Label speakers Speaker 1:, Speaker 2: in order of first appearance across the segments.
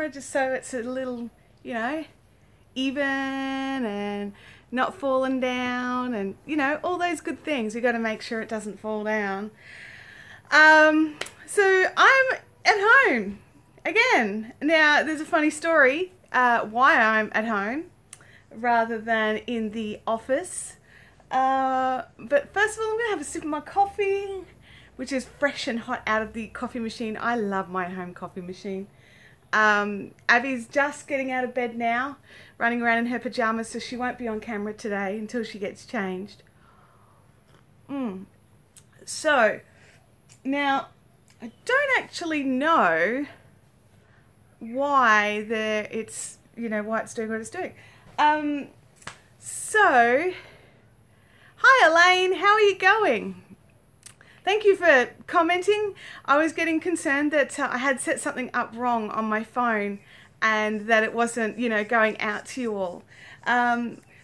Speaker 1: camera just so it's a little, you know, even and not falling down, and you know, all those good things. We got to make sure it doesn't fall down. So I'm at home again. Now there's a funny story why I'm at home rather than in the office. But first of all, I'm gonna have a sip of my coffee, which is fresh and hot out of the coffee machine. I love my home coffee machine. Abby's just getting out of bed now, running around in her pajamas, so she won't be on camera today until she gets changed. So, now, I don't actually know why it's doing what it's doing. So, hi Elaine, how are you going? Thank you for commenting. I was getting concerned that I had set something up wrong on my phone and that it wasn't, going out to you all.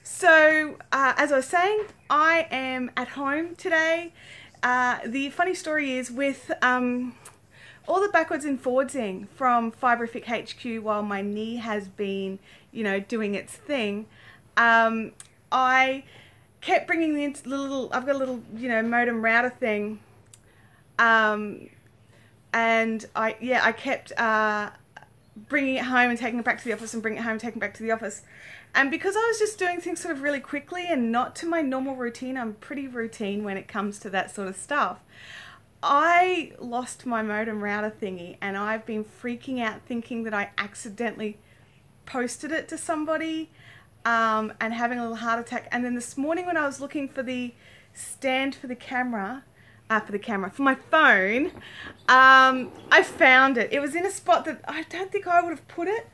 Speaker 1: So, as I was saying, I am at home today. The funny story is with all the backwards and forwardsing from Fiberific HQ while my knee has been, doing its thing, I kept bringing the little, I've got a little, modem router thing. And I kept bringing it home and taking it back to the office and bringing it home and taking it back to the office. And because I was just doing things sort of really quickly and not to my normal routine, I'm pretty routine when it comes to that sort of stuff, I lost my modem router thingy, and I've been freaking out thinking that I accidentally posted it to somebody and having a little heart attack. And then this morning when I was looking for the stand for the camera, for my phone, I found it. It was in a spot that I don't think I would have put it,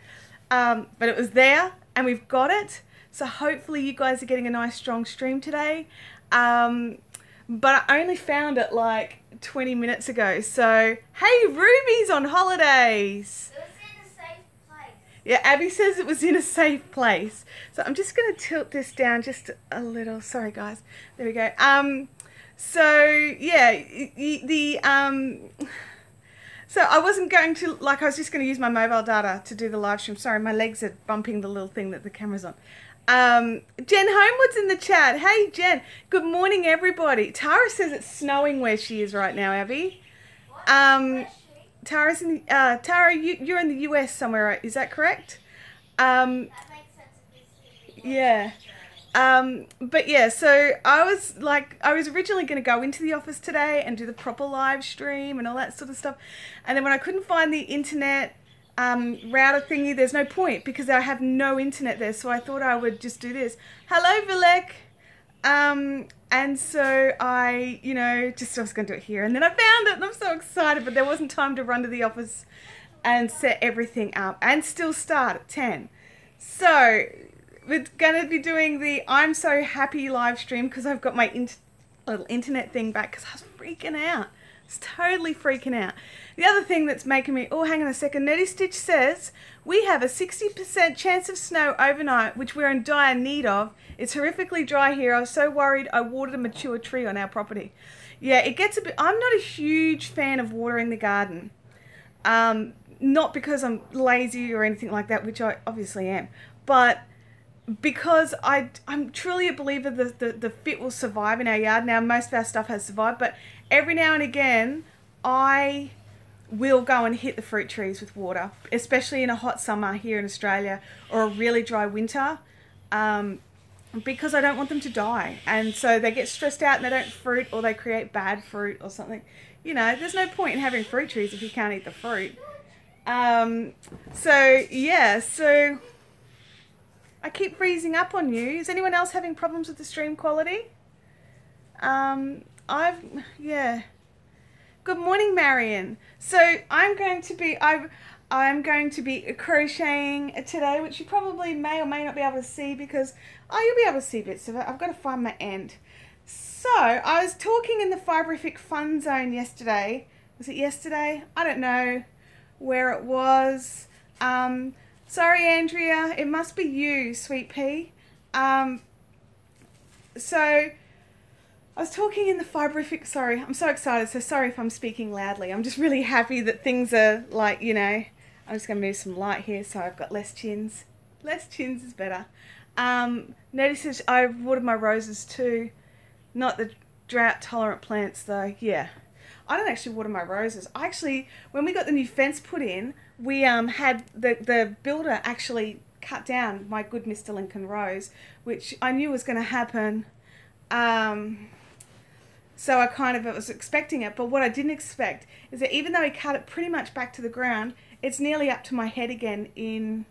Speaker 1: but it was there, and we've got it. So hopefully you guys are getting a nice strong stream today. But I only found it like 20 minutes ago. So, hey, Ruby's on holidays.
Speaker 2: It was in a safe place.
Speaker 1: Yeah, Abby says it was in a safe place. So I'm just going to tilt this down just a little. Sorry, guys. There we go. So yeah, so I wasn't going to, I was just going to use my mobile data to do the live stream. Sorry, my legs are bumping the little thing that the camera's on. Jen Homewood's in the chat. Hey, Jen. Good morning, everybody. Tara says it's snowing where she is right now, Abby.
Speaker 2: What?
Speaker 1: Tara's in the, Tara, you're in the US somewhere, right? Is that correct?
Speaker 2: That makes sense.
Speaker 1: Yeah. But yeah, so I was originally going to go into the office today and do the proper live stream and all that sort of stuff. And then when I couldn't find the internet router thingy, there's no point because I have no internet there. So I thought I would just do this. Hello, Vilek. And so I, I was going to do it here. And then I found it and I'm so excited, but there wasn't time to run to the office and set everything up and still start at 10. So we're going to be doing the I'm so happy live stream because I've got my little internet thing back because I was freaking out. I was totally freaking out. The other thing that's making me, oh, hang on a second. Nettie Stitch says, we have a 60% chance of snow overnight, which we're in dire need of. It's horrifically dry here. I was so worried I watered a mature tree on our property. Yeah, it gets a bit, I'm not a huge fan of watering the garden. Not because I'm lazy or anything like that, which I obviously am, but because I'm truly a believer that the fit will survive in our yard. Now, most of our stuff has survived, but every now and again, I will go and hit the fruit trees with water, especially in a hot summer here in Australia or a really dry winter, because I don't want them to die. And so they get stressed out and they don't fruit, or they create bad fruit or something. There's no point in having fruit trees if you can't eat the fruit. So I keep freezing up on you. Is anyone else having problems with the stream quality? Yeah. Good morning, Marion. So I'm going to be crocheting today, which you probably may or may not be able to see because, you'll be able to see bits of it. I've got to find my end. So I was talking in the Fiberific Fun Zone yesterday. Was it yesterday? I don't know where it was. Sorry, Andrea. It must be you, Sweet Pea. So I was talking in the Fiberific, sorry, I'm so excited, so sorry if I'm speaking loudly. I'm just really happy that things are I'm just going to move some light here so I've got less chins. Less chins is better. Nettie says I've watered my roses too. Not the drought tolerant plants though. Yeah. I don't actually water my roses. When we got the new fence put in, we had the builder actually cut down my good Mr. Lincoln rose, which I knew was going to happen. So I kind of was expecting it, but what I didn't expect is that even though he cut it pretty much back to the ground, it's nearly up to my head again in,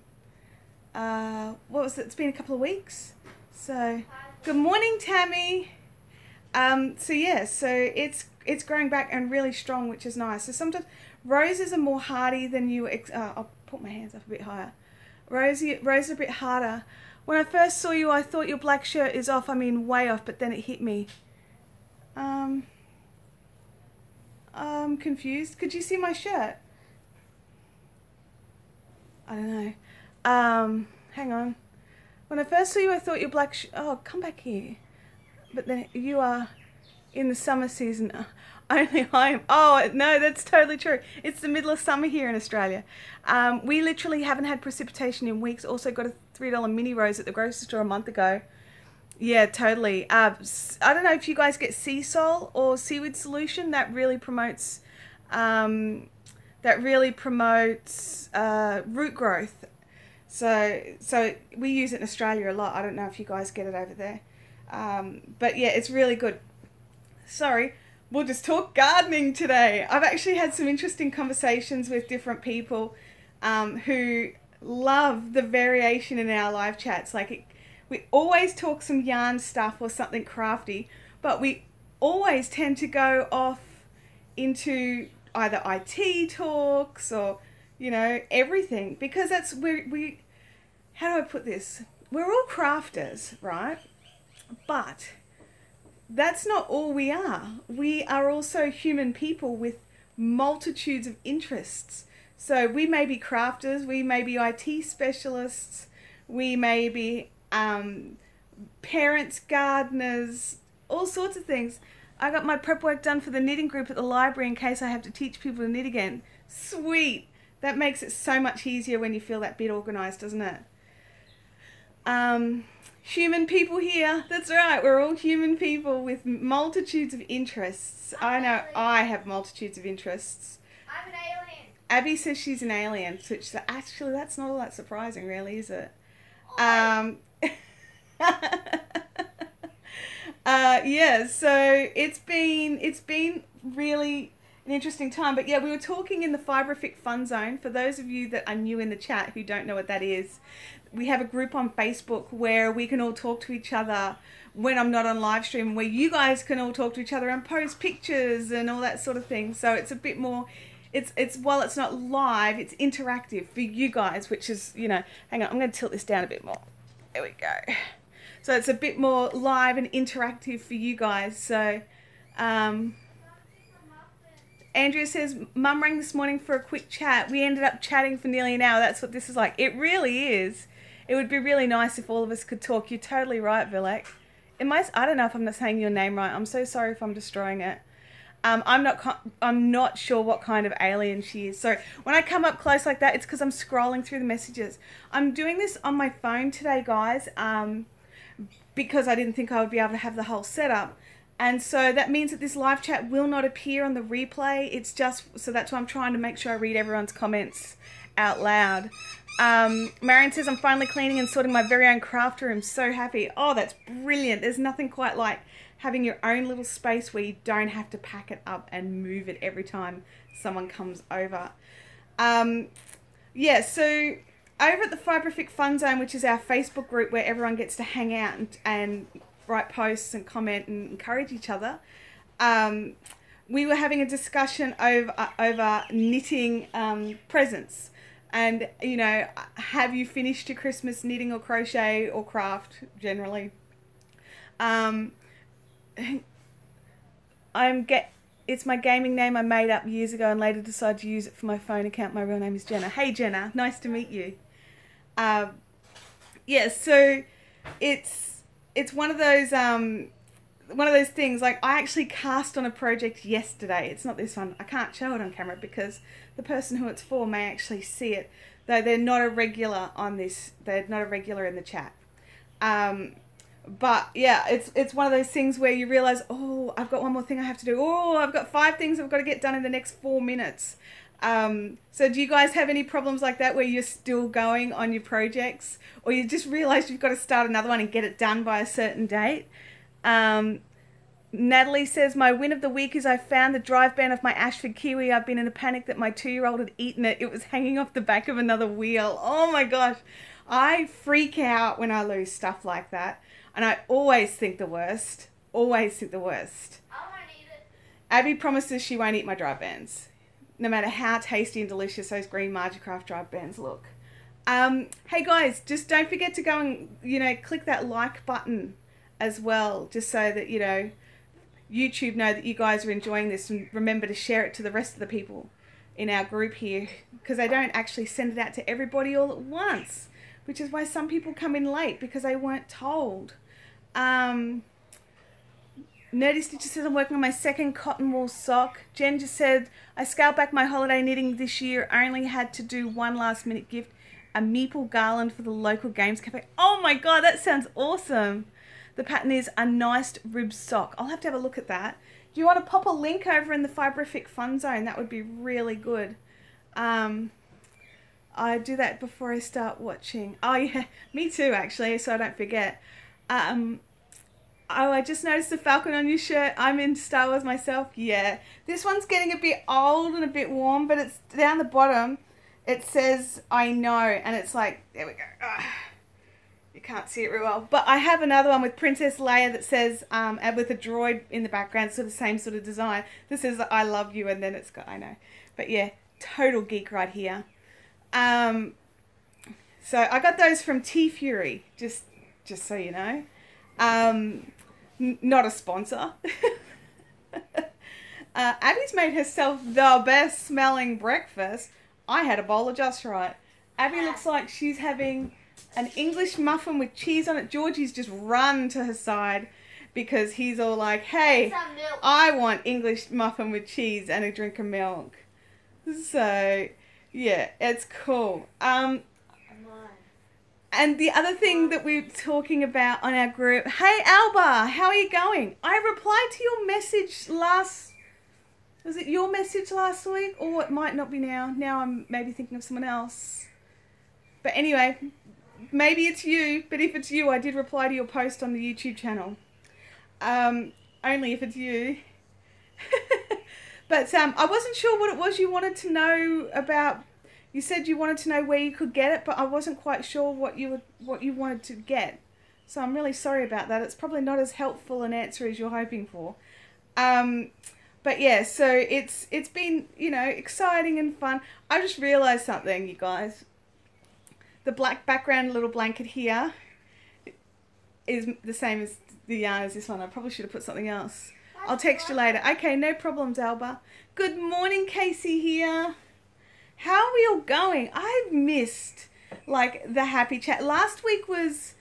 Speaker 1: what was it? It's been a couple of weeks. So, good morning, Tammy. So it's growing back and really strong, which is nice. So sometimes roses are more hardy than you, I'll put my hands up a bit higher. Roses are a bit harder. When I first saw you, I thought your black shirt is off. I mean, way off, but then it hit me. I'm confused. Could you see my shirt? I don't know. Hang on. When I first saw you, I thought your black oh, come back here. But then you are in the summer season. Only I am. Oh, no, that's totally true. It's the middle of summer here in Australia. We literally haven't had precipitation in weeks. Also got a $3 mini rose at the grocery store a month ago. Yeah, totally. I don't know if you guys get sea salt or seaweed solution. That really promotes root growth. So we use it in Australia a lot. I don't know if you guys get it over there. But yeah, it's really good. Sorry, we'll just talk gardening today. I've actually had some interesting conversations with different people who love the variation in our live chats. We always talk some yarn stuff or something crafty, but we always tend to go off into either IT talks or, everything, because that's we how do I put this? We're all crafters, right? But that's not all we are. We are also human people with multitudes of interests. So we may be crafters, we may be IT specialists, we may be parents, gardeners, all sorts of things. I got my prep work done for the knitting group at the library in case I have to teach people to knit again. Sweet! That makes it so much easier when you feel that bit organised, doesn't it? Human people here. That's right, we're all human people with multitudes of interests. I know I have multitudes of interests.
Speaker 2: I'm an alien.
Speaker 1: Abby says she's an alien, which actually that's not all that surprising, really, is it? Yeah, so it's been really an interesting time. But yeah, we were talking in the Fiberific Fun Zone. For those of you that are new in the chat who don't know what that is, we have a group on Facebook where we can all talk to each other when I'm not on live stream, where you guys can all talk to each other and post pictures and all that sort of thing. So it's a bit more, it's while it's not live, it's interactive for you guys, which is, hang on, I'm going to tilt this down a bit more. There we go. So it's a bit more live and interactive for you guys. So, Andrea says, Mum rang this morning for a quick chat. We ended up chatting for nearly an hour. That's what this is like. It really is. It would be really nice if all of us could talk. You're totally right, Vilek. I don't know if I'm not saying your name right. I'm so sorry if I'm destroying it. I'm not sure what kind of alien she is. So when I come up close like that, it's because I'm scrolling through the messages. I'm doing this on my phone today, guys, because I didn't think I would be able to have the whole setup. And so that means that this live chat will not appear on the replay. It's just, so that's why I'm trying to make sure I read everyone's comments out loud. Marion says, I'm finally cleaning and sorting my very own craft room. So happy. Oh, that's brilliant. There's nothing quite like having your own little space where you don't have to pack it up and move it every time someone comes over. Yeah, so over at the Fiberific Fun Zone, which is our Facebook group where everyone gets to hang out and write posts and comment and encourage each other, we were having a discussion over knitting presents. And, have you finished your Christmas knitting or crochet or craft generally? It's my gaming name I made up years ago and later decided to use it for my phone account. My real name is Jenna. Hey, Jenna. Nice to meet you. Yeah, so it's one of those one of those things, like I actually cast on a project yesterday. It's not this one. I can't show it on camera because the person who it's for may actually see it, though they're not a regular on this. They're not a regular in the chat. But yeah, it's one of those things where you realize, oh, I've got one more thing I have to do. Oh, I've got 5 things I've got to get done in the next 4 minutes. So do you guys have any problems like that where you're still going on your projects, or you just realize you've got to start another one and get it done by a certain date? Natalie says, my win of the week is I found the drive band of my Ashford Kiwi. I've been in a panic that my 2-year-old had eaten it. It was hanging off the back of another wheel. Oh my gosh. I freak out when I lose stuff like that. And I always think the worst. Always think the worst.
Speaker 2: I won't eat it.
Speaker 1: Abby promises she won't eat my dry bands, no matter how tasty and delicious those green Margicraft dry bands look. Hey guys, just don't forget to go and, click that like button as well, just so that, YouTube know that you guys are enjoying this, and remember to share it to the rest of the people in our group here, because I don't actually send it out to everybody all at once, which is why some people come in late, because they weren't told. Nerdy Stitcher says I'm working on my second cotton wool sock. Jen just said, I scaled back my holiday knitting this year. I only had to do one last minute gift, a meeple garland for the local games cafe. Oh my god, that sounds awesome. The pattern is a nice rib sock. I'll have to have a look at that. Do you want to pop a link over in the Fiberific Fun Zone? That would be really good. I do that before I start watching. Oh yeah, me too actually, so I don't forget. Oh, I just noticed the falcon on your shirt. I'm in Star Wars myself. Yeah. This one's getting a bit old and a bit warm, but it's down the bottom. It says, I know, and it's like, there we go. Ugh. You can't see it real well. But I have another one with Princess Leia that says, and with a droid in the background, so the same sort of design. This says, I love you, and then it's got, I know. But yeah, total geek right here. So I got those from T-Fury, just so you know. Not a sponsor. Abby's made herself the best smelling breakfast. I had a bowl of Just Right. Abby looks like she's having an English muffin with cheese on it. Georgie's just run to her side because he's all like, hey, I want English muffin with cheese and a drink of milk. So, yeah, it's cool. And the other thing that we were talking about on our group, hey Alba, how are you going? I replied to your message was it your message last week? Or it might not be now. Now I'm maybe thinking of someone else. But anyway, maybe it's you, but if it's you, I did reply to your post on the YouTube channel. Only if it's you. But I wasn't sure what it was you wanted to know about. You said you wanted to know where you could get it, but I wasn't quite sure what you wanted to get. So I'm really sorry about that. It's probably not as helpful an answer as you're hoping for. But yeah, so it's been, exciting and fun. I just realized something, you guys. The black background little blanket here is the same as the yarn as this one. I probably should have put something else. I'll text you later. Okay, no problems, Alba. Good morning, Casey here. How are we all going? I've missed, the happy chat. Last week was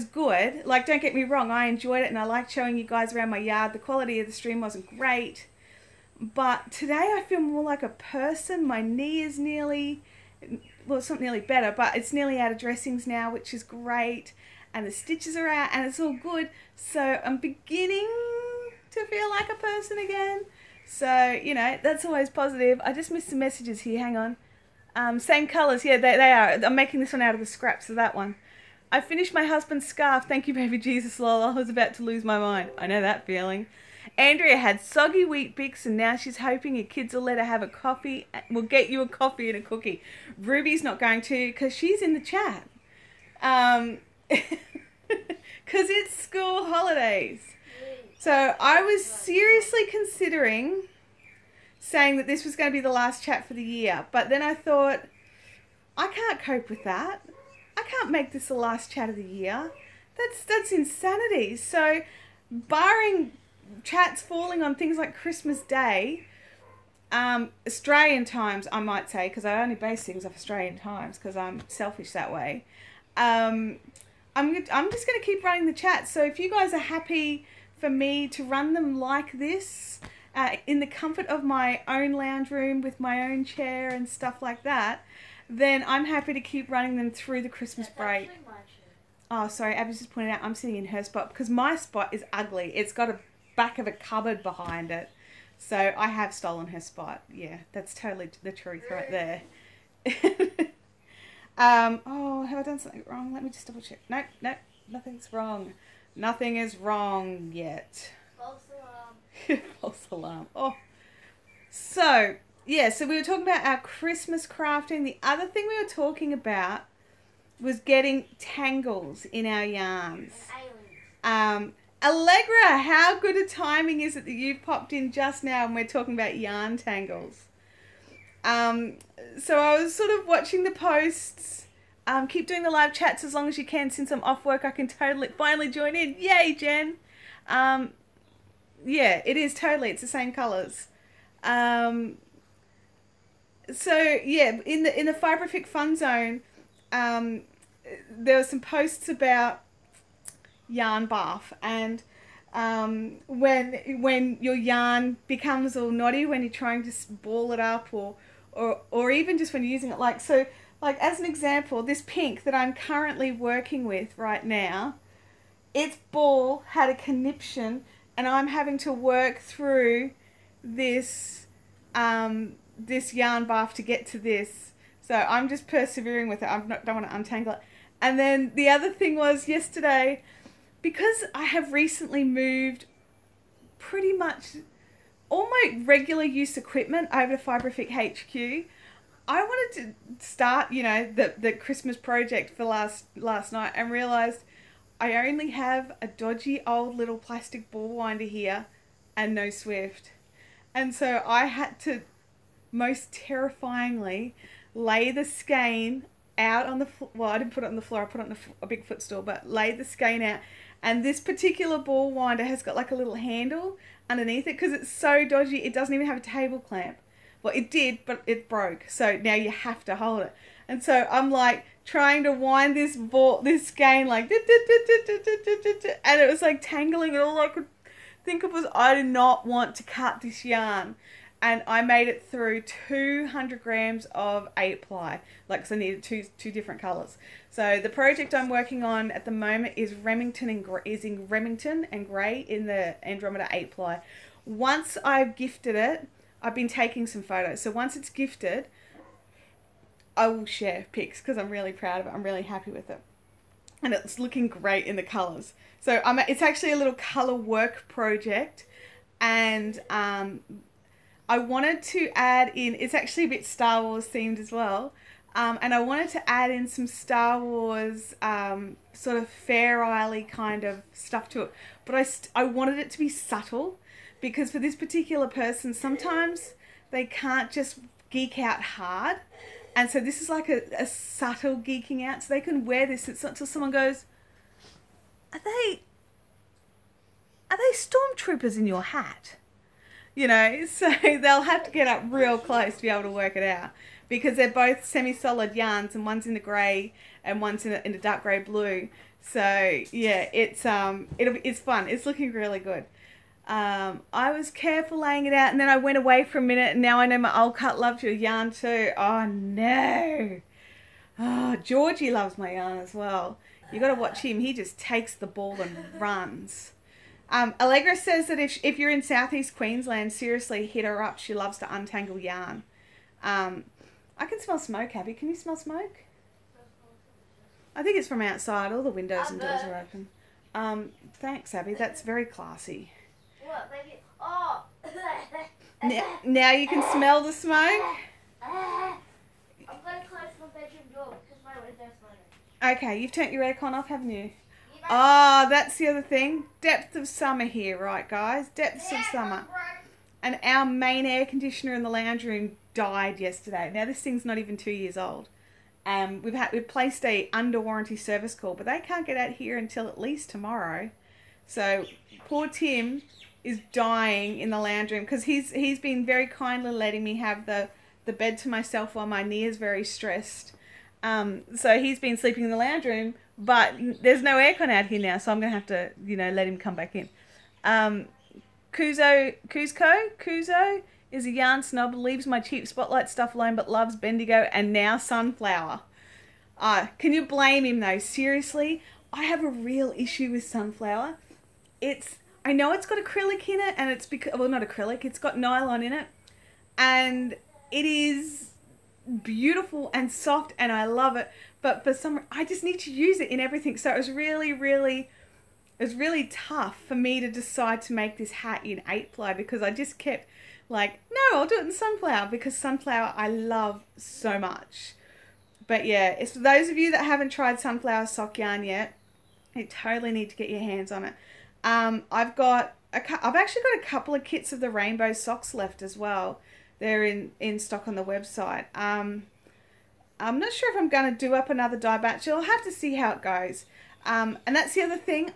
Speaker 1: good. Don't get me wrong, I enjoyed it and I liked showing you guys around my yard. The quality of the stream wasn't great. But today I feel more like a person. My knee is nearly, well, it's not nearly better, but it's nearly out of dressings now, which is great. And the stitches are out and it's all good. So I'm beginning to feel like a person again. So, that's always positive. I just missed some messages here. Hang on. Same colours. Yeah, they are. I'm making this one out of the scraps of that one. I finished my husband's scarf. Thank you, baby Jesus, lol. I was about to lose my mind. I know that feeling. Andrea had soggy wheat bix and now she's hoping her kids will let her have a coffee. We'll get you a coffee and a cookie. Ruby's not going to because she's in the chat. Because it's school holidays. So I was seriously considering saying that this was going to be the last chat for the year. But then I thought, I can't cope with that. I can't make this the last chat of the year. That's insanity. So barring chats falling on things like Christmas Day, Australian times, I might say, because I only base things off Australian times because I'm selfish that way. I'm just going to keep running the chat. So if you guys are happy for me to run them like this in the comfort of my own lounge room with my own chair and stuff like that, then I'm happy to keep running them through the Christmas break. Oh, sorry, Abby's just pointed out I'm sitting in her spot because my spot is ugly. It's got a back of a cupboard behind it. So I have stolen her spot. Yeah, that's totally the truth right there. Oh, have I done something wrong? Let me just double check. Nope, nothing's wrong. Nothing is wrong yet.
Speaker 2: False alarm.
Speaker 1: False alarm. Oh. So, yeah, so we were talking about our Christmas crafting. The other thing we were talking about was getting tangles in our yarns. Allegra, how good a timing is it that you've popped in just now and we're talking about yarn tangles? So I was sort of watching the posts. Keep doing the live chats as long as you can. Since I'm off work, I can finally join in. Yay, Jen. Yeah, it is totally. It's the same colours. So yeah, in the Fiberific Fun Zone, there were some posts about yarn bath and when your yarn becomes all knotty when you're trying to ball it up or even just when you're using it like as an example, this pink that I'm currently working with right now, its ball had a conniption and I'm having to work through this this yarn bath to get to this. So I'm just persevering with it. Don't want to untangle it. And then the other thing was yesterday, because I have recently moved pretty much all my regular use equipment over to Fiberific HQ, I wanted to start, the Christmas project for last night and realised I only have a dodgy old little plastic ball winder here and no Swift. And so I had to most terrifyingly lay the skein out on the floor. Well, I didn't put it on the floor, I put it on a big footstool, but laid the skein out. And this particular ball winder has got like a little handle underneath it because it's so dodgy, it doesn't even have a table clamp. Well, it did, but it broke. So now you have to hold it. And so I'm like trying to wind this skein like, and it was like tangling, and all I could think of was I did not want to cut this yarn. And I made it through 200 grams of 8-ply, because I needed two different colours. So the project I'm working on at the moment is in Remington and grey in the Andromeda 8-ply. Once I've gifted it, I've been taking some photos. So once it's gifted, I will share pics because I'm really proud of it. I'm really happy with it. And it's looking great in the colours. So it's actually a little colour work project. And I wanted to add in, it's actually a bit Star Wars themed as well, and I wanted to add in some Star Wars sort of Fair Isle-y kind of stuff to it, but I wanted it to be subtle, because for this particular person, sometimes they can't just geek out hard, and so this is like a subtle geeking out, so they can wear this. It's not until someone goes, are they stormtroopers in your hat? So they'll have to get up real close to be able to work it out, because they're both semi-solid yarns, and one's in the grey and one's in a dark grey blue. So yeah, it's fun. It's looking really good. I was careful laying it out, and then I went away for a minute, and now I know my old cut loves your yarn too. Oh no! Oh, Georgie loves my yarn as well. You got to watch him. He just takes the ball and runs. Allegra says that if you're in southeast Queensland, seriously hit her up. She loves to untangle yarn. I can smell smoke, Abby. Can you smell smoke? I think it's from outside. All the windows and doors are open. Thanks, Abby. That's very classy.
Speaker 2: What, baby? Oh!
Speaker 1: Now you can smell the smoke?
Speaker 2: I'm going to close my bedroom door because my window's running.
Speaker 1: Okay, you've turned your aircon off, haven't you? Oh, that's the other thing. Depth of summer here, right, guys? Depths of summer. And our main air conditioner in the lounge room died yesterday. Now, this thing's not even 2 years old. We've placed a under warranty service call, but they can't get out here until at least tomorrow. So poor Tim is dying in the lounge room because he's been very kindly letting me have the bed to myself while my knee is very stressed. So he's been sleeping in the lounge room, but there's no aircon out here now, so I'm going to have to, let him come back in. Kuzo is a yarn snob, leaves my cheap Spotlight stuff alone but loves Bendigo and now Sunflower. Can you blame him though? Seriously, I have a real issue with Sunflower. I know it's got acrylic in it, and it's because, well, not acrylic, it's got nylon in it, and it is beautiful and soft and I love it, but for some, I just need to use it in everything. So it was really tough for me to decide to make this hat in 8-ply, because I just kept like, no, I'll do it in Sunflower, because Sunflower I love so much. But yeah, it's for those of you that haven't tried Sunflower sock yarn yet, you totally need to get your hands on it. I've actually got a couple of kits of the rainbow socks left as well. They're in stock on the website. I'm not sure if I'm going to do up another dye batch. I'll have to see how it goes. And that's the other thing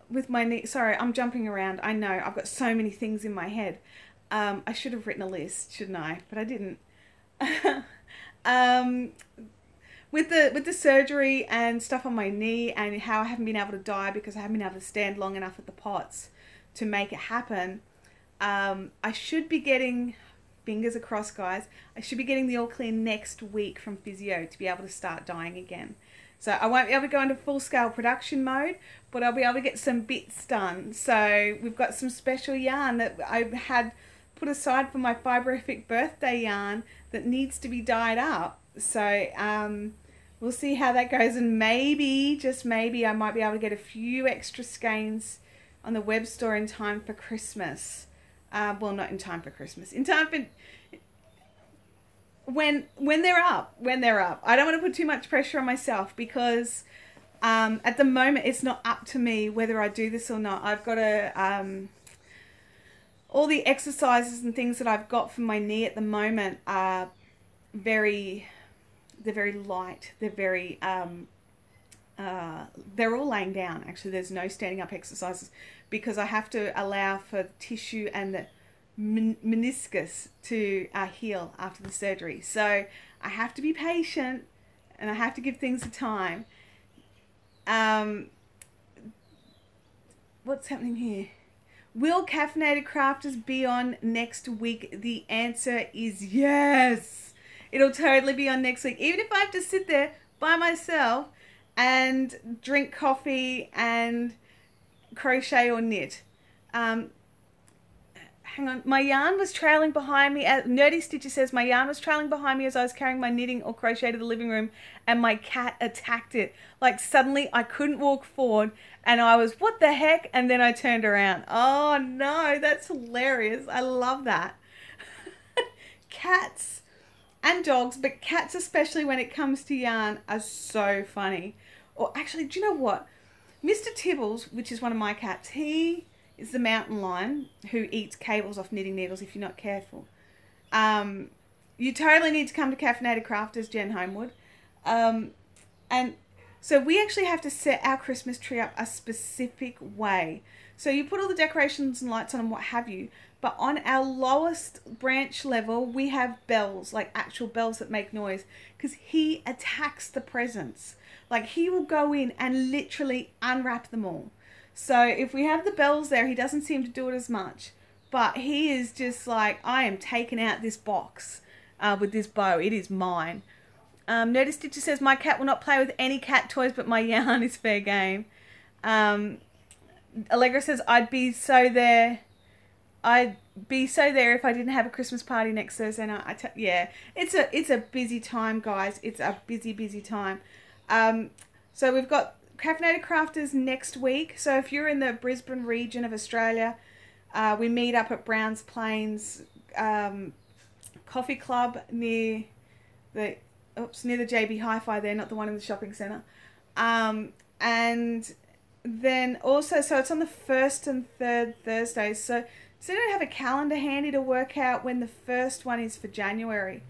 Speaker 1: with my knee. Sorry, I'm jumping around. I know, I've got so many things in my head. I should have written a list, shouldn't I? But I didn't. With the surgery and stuff on my knee, and how I haven't been able to dye because I haven't been able to stand long enough at the pots to make it happen, I should be getting, fingers across guys, I should be getting the all clear next week from physio to be able to start dyeing again. So I won't be able to go into full scale production mode, but I'll be able to get some bits done. So we've got some special yarn that I had put aside for my Fiberific birthday yarn that needs to be dyed up. So we'll see how that goes, and maybe, just maybe, I might be able to get a few extra skeins on the web store in time for Christmas. Well, not in time for Christmas, in time for when they're up. I don't want to put too much pressure on myself, because at the moment it's not up to me whether I do this or not. I've got to all the exercises and things that I've got for my knee at the moment are they're very light. They're very, they're all laying down. Actually, there's no standing up exercises, because I have to allow for the tissue and the meniscus to heal after the surgery. So I have to be patient, and I have to give things a time. What's happening here? Will Caffeinated Crafters be on next week? The answer is yes. It'll totally be on next week. Even if I have to sit there by myself and drink coffee and crochet or knit. Hang on. My yarn was trailing behind me. Nerdy Stitcher says, my yarn was trailing behind me as I was carrying my knitting or crochet to the living room, and my cat attacked it. Like, suddenly I couldn't walk forward and I was, what the heck? And then I turned around. Oh no, that's hilarious. I love that. Cats and dogs, but cats especially when it comes to yarn, are so funny. Or actually, do you know what? Mr. Tibbles, which is one of my cats, he is the mountain lion who eats cables off knitting needles if you're not careful. You totally need to come to Caffeinated Crafters, Jen Homewood. And so we actually have to set our Christmas tree up a specific way. So you put all the decorations and lights on and what have you, but on our lowest branch level, we have bells, like actual bells that make noise, because he attacks the presents. Like, he will go in and literally unwrap them all. So if we have the bells there, he doesn't seem to do it as much, but he is just like, I am taking out this box with this bow. It is mine. Nerdy Stitcher says, my cat will not play with any cat toys, but my yarn is fair game. Allegra says, I'd be so there if I didn't have a Christmas party next Thursday night. Yeah, it's a busy time, guys. It's a busy time. So we've got Caffeinated Crafters next week. So if you're in the Brisbane region of Australia, we meet up at Browns Plains Coffee Club near the JB Hi-Fi there, not the one in the shopping centre. And then also, so it's on the 1st and 3rd Thursdays. So does anyone have a calendar handy to work out when the first one is for January?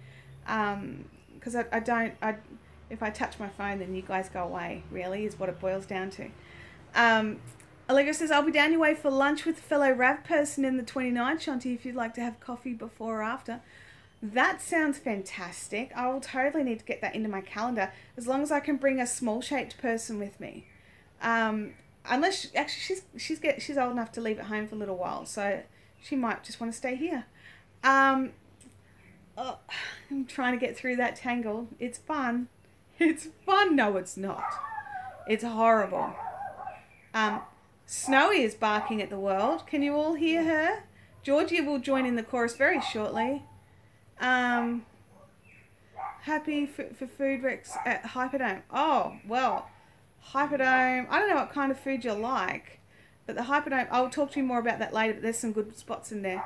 Speaker 1: Because if I touch my phone, then you guys go away, really, is what it boils down to. Allegra says, I'll be down your way for lunch with a fellow RAV person in the 29th, Shanti, if you'd like to have coffee before or after. That sounds fantastic. I will totally need to get that into my calendar, as long as I can bring a small-shaped person with me. unless actually she's old enough to leave at home for a little while, so she might just want to stay here. I'm trying to get through that tangle. It's fun. It's fun. No, it's not. It's horrible. Snowy is barking at the world. Can you all hear her? Georgia will join in the chorus very shortly. Happy for food wrecks at Hyperdome. Oh, well, Hyperdome, I don't know what kind of food you like, but the Hyperdome, I'll talk to you more about that later, but there's some good spots in there.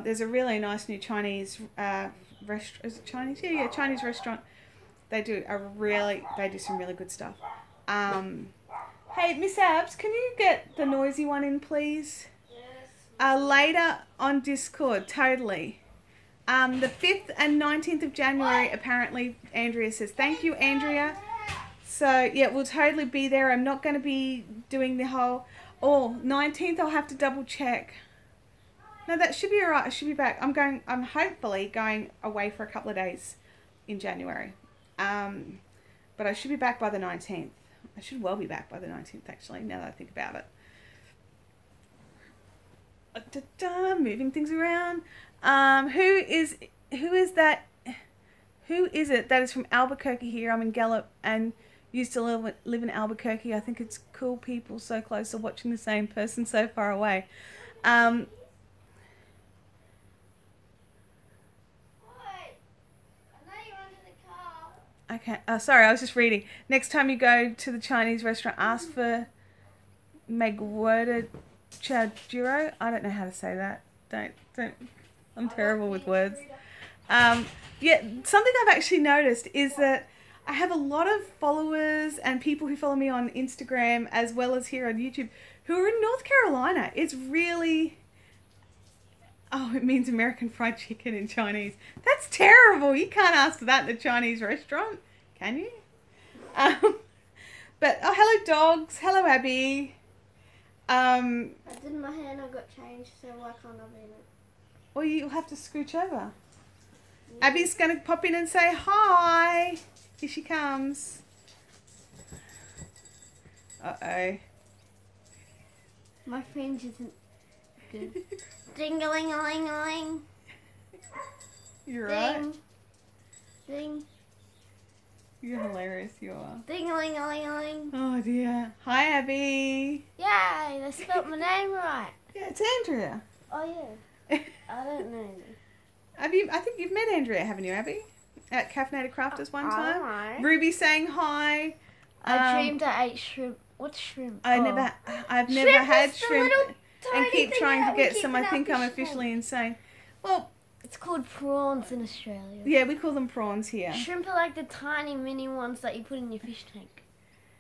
Speaker 1: There's a really nice new Chinese restaurant. Is it Chinese? Yeah, Chinese restaurant. They do some really good stuff. Hey, Miss Abs, can you get the noisy one in, please? Yes. Later on Discord, totally. The 5th and 19th of January, apparently, Andrea says. Thank you, Andrea. So, yeah, we'll totally be there. I'm not going to be doing the whole... 19th, I'll have to double check. No, that should be alright. I should be back. I'm hopefully going away for a couple of days in January. But I should be back by the 19th. I should well be back by the 19th, actually, now that I think about it. Moving things around. Who is it that is from Albuquerque here? I'm in Gallup and used to live in Albuquerque. I think it's cool people so close to watching the same person so far away. Okay. Sorry, I was just reading. Next time you go to the Chinese restaurant, ask for MacLeod Chajiro. I don't know how to say that. Don't. I'm terrible with words. Yeah, something I've actually noticed is that I have a lot of followers and people who follow me on Instagram as well as here on YouTube who are in North Carolina. It's really... Oh, it means American Fried Chicken in Chinese. That's terrible. You can't ask for that in a Chinese restaurant, can you? But, hello dogs. Hello, Abby.
Speaker 2: I did my hair and I got changed, so why can't I be in it?
Speaker 1: Well, you'll have to scooch over. Yeah. Abby's going to pop in and say hi. Here she comes. Uh-oh.
Speaker 2: My fringe isn't good. Ding-a-ling-a-ling-a-ling.
Speaker 1: You're
Speaker 2: Ding.
Speaker 1: right.
Speaker 2: Ding.
Speaker 1: You're hilarious, you are.
Speaker 2: Ding-a-ling-a-ling-a-ling.
Speaker 1: Oh, dear. Hi, Abby.
Speaker 2: Yay, they spelled my name right.
Speaker 1: Yeah, it's Andrea.
Speaker 2: Oh, yeah. I don't know.
Speaker 1: I think you've met Andrea, haven't you, Abby? At Caffeinated Crafters one time.
Speaker 2: Right.
Speaker 1: Ruby saying hi.
Speaker 2: I dreamed I ate shrimp. What's shrimp?
Speaker 1: I've never had shrimp and keep trying to get some. I think I'm
Speaker 2: shrimp.
Speaker 1: officially insane. Well,
Speaker 2: it's called prawns in Australia.
Speaker 1: Yeah, we call them prawns here.
Speaker 2: Shrimp are like the tiny mini ones that you put in your fish tank.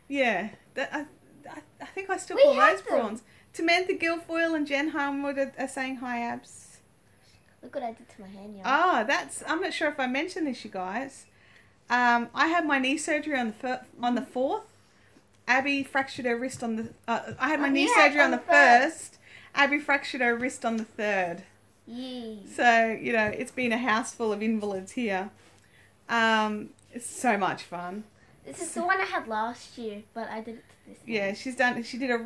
Speaker 1: Yeah, I think I still call those prawns. Samantha Guilfoyle and Jen Harmwood are saying hi, Abs.
Speaker 2: Look what I did to my hand, y'all.
Speaker 1: Oh, I'm not sure if I mentioned this, you guys. I had my knee surgery on the 4th. Abby fractured her wrist on the... I had my knee surgery on the 1st. Abby fractured her wrist on the 3rd.
Speaker 2: Yee.
Speaker 1: So, it's been a house full of invalids here. It's so much fun.
Speaker 2: This is the one I had last year, but I did it to this one.
Speaker 1: Yeah, she did a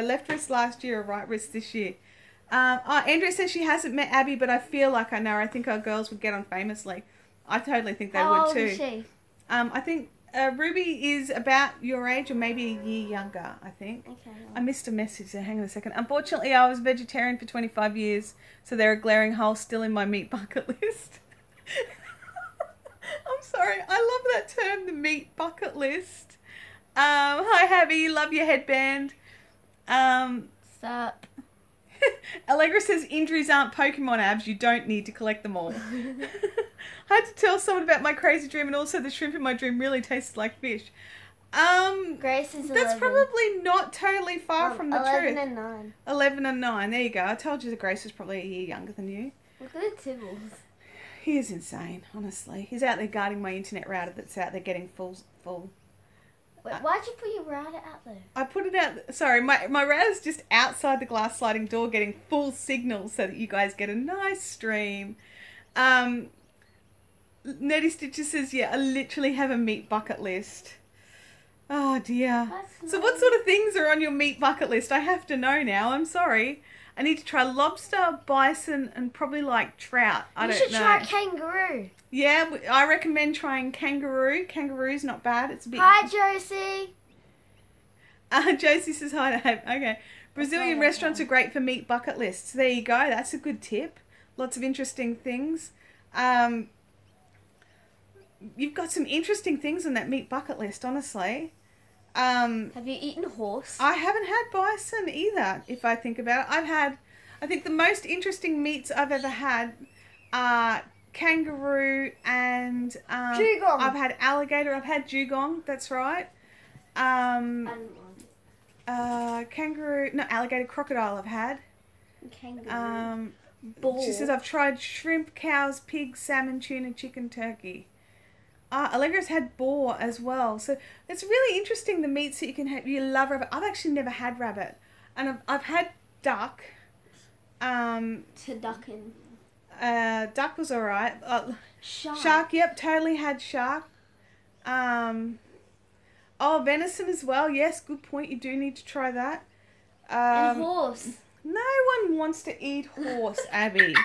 Speaker 1: left wrist last year, a right wrist this year. Andrea says she hasn't met Abby, but I feel like I know her. I think our girls would get on famously. I totally think they would too.
Speaker 2: How old is she?
Speaker 1: I think Ruby is about your age or maybe a year younger, I think. Okay. I missed a message there. Hang on a second. Unfortunately, I was vegetarian for 25 years, so there are glaring holes still in my meat bucket list. I'm sorry. I love that term, the meat bucket list. Hi, Abby. Love your headband.
Speaker 2: Stop.
Speaker 1: Allegra says injuries aren't Pokemon, Abs. You don't need to collect them all. I had to tell someone about my crazy dream, and also the shrimp in my dream really tasted like fish.
Speaker 2: Grace is 11.
Speaker 1: That's probably not totally far from the
Speaker 2: 11
Speaker 1: truth.
Speaker 2: 11 and 9.
Speaker 1: 11 and 9. There you go. I told you that Grace is probably a year younger than you.
Speaker 2: Look at the Tibbles.
Speaker 1: He is insane, honestly. He's out there guarding my internet router that's out there getting full.
Speaker 2: Wait, why'd you put your router out there? I
Speaker 1: put it out... Sorry, my router's just outside the glass sliding door getting full signal so that you guys get a nice stream. Nettie Stitcher says, yeah, I literally have a meat bucket list. Oh dear.
Speaker 2: That's
Speaker 1: So what sort of things are on your meat bucket list? I have to know now. I'm sorry. I need to try lobster, bison, and probably like trout. I don't know.
Speaker 2: You should try kangaroo.
Speaker 1: Yeah, I recommend trying kangaroo. Kangaroo's not bad. It's a bit...
Speaker 2: Hi, Josie.
Speaker 1: Josie says hi to Abe. Okay. Brazilian restaurants are great for meat bucket lists. There you go. That's a good tip. Lots of interesting things. You've got some interesting things on that meat bucket list, honestly.
Speaker 2: Have you eaten horse?
Speaker 1: I haven't had bison either, if I think about it. I think the most interesting meats I've ever had are kangaroo and
Speaker 2: Dugong.
Speaker 1: I've had alligator. I've had dugong, that's right. Kangaroo, no, alligator, crocodile I've had.
Speaker 2: Kangaroo.
Speaker 1: She says I've tried shrimp, cows, pigs, salmon, tuna, chicken, turkey. Allegra's had boar as well. So it's really interesting the meats that you can have. You love rabbit. I've actually never had rabbit. And I've had duck.
Speaker 2: Turducken.
Speaker 1: Duck was alright.
Speaker 2: Shark.
Speaker 1: Yep, totally had shark. Venison as well. Yes, good point. You do need to try that.
Speaker 2: And horse.
Speaker 1: No one wants to eat horse, Abby.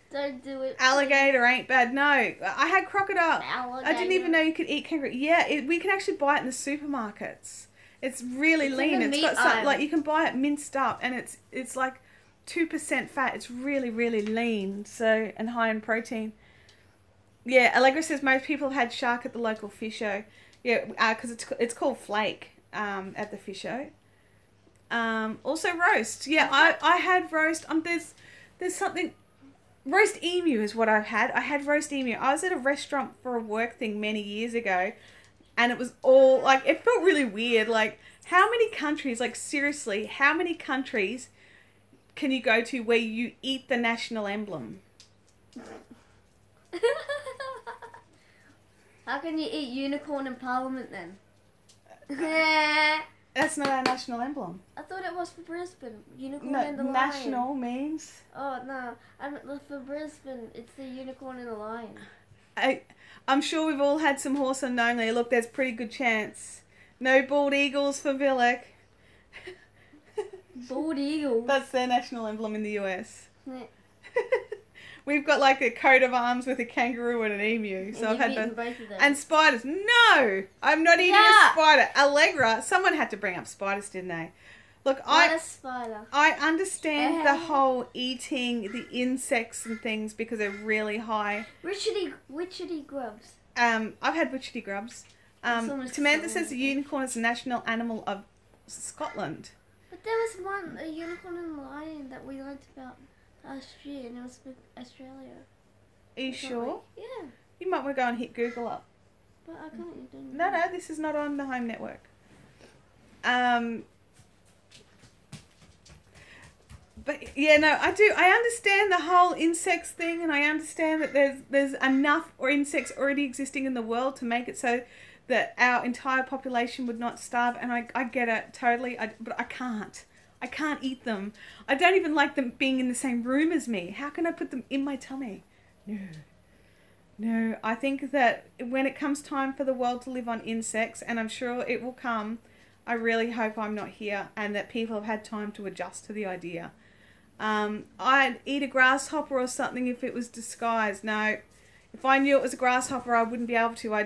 Speaker 2: Don't do it.
Speaker 1: Alligator ain't bad. No, I had crocodile.
Speaker 2: Alligator.
Speaker 1: I didn't even know you could eat kangaroo. Yeah, we can actually buy it in the supermarkets. It's really lean. It's got some, like you can buy it minced up, and it's like 2% fat. It's really really lean. So and high in protein. Yeah, Allegra says most people have had shark at the local fish show. Yeah, because it's called flake at the fish show. Also roast. Yeah, I had roast. There's something. Roast emu is what I've had. I had roast emu. I was at a restaurant for a work thing many years ago, and it was all like it felt really weird. Like how many countries? Like seriously, how many countries can you go to where you eat the national emblem?
Speaker 2: How can you eat unicorn in Parliament then?
Speaker 1: That's not our national emblem.
Speaker 2: I thought it was for Brisbane. Unicorn
Speaker 1: No,
Speaker 2: and the lion.
Speaker 1: national means.
Speaker 2: Oh no, for Brisbane, it's the unicorn and the lion.
Speaker 1: I'm sure we've all had some horse unknowingly. Look, there's a pretty good chance. No bald eagles for Villic.
Speaker 2: Bald eagle.
Speaker 1: That's their national emblem in the US.
Speaker 2: Yeah.
Speaker 1: We've got like a coat of arms with a kangaroo and an emu. So I've had
Speaker 2: both of them.
Speaker 1: And spiders. No! I'm not eating a spider. Allegra, someone had to bring up spiders, didn't they? Look,
Speaker 2: Not a spider.
Speaker 1: I understand the whole eating the insects and things because they're really high.
Speaker 2: Witchetty grubs.
Speaker 1: I've had witchetty grubs. Samantha says the unicorn is the national animal of Scotland.
Speaker 2: But there was a unicorn and a lion that we learned about last year, and it was with Australia.
Speaker 1: Are you sure?
Speaker 2: Yeah.
Speaker 1: You might want to go and hit Google up.
Speaker 2: But I can't do
Speaker 1: No, this is not on the Home Network. But yeah, no, I understand the whole insects thing, and I understand that there's enough insects already existing in the world to make it so that our entire population would not starve, and I get it totally, but I can't eat them. I don't even like them being in the same room as me. How can I put them in my tummy? No, I think that when it comes time for the world to live on insects, and I'm sure it will come, I really hope I'm not here and that people have had time to adjust to the idea. I'd eat a grasshopper or something if it was disguised. No, if I knew it was a grasshopper, I wouldn't be able to. I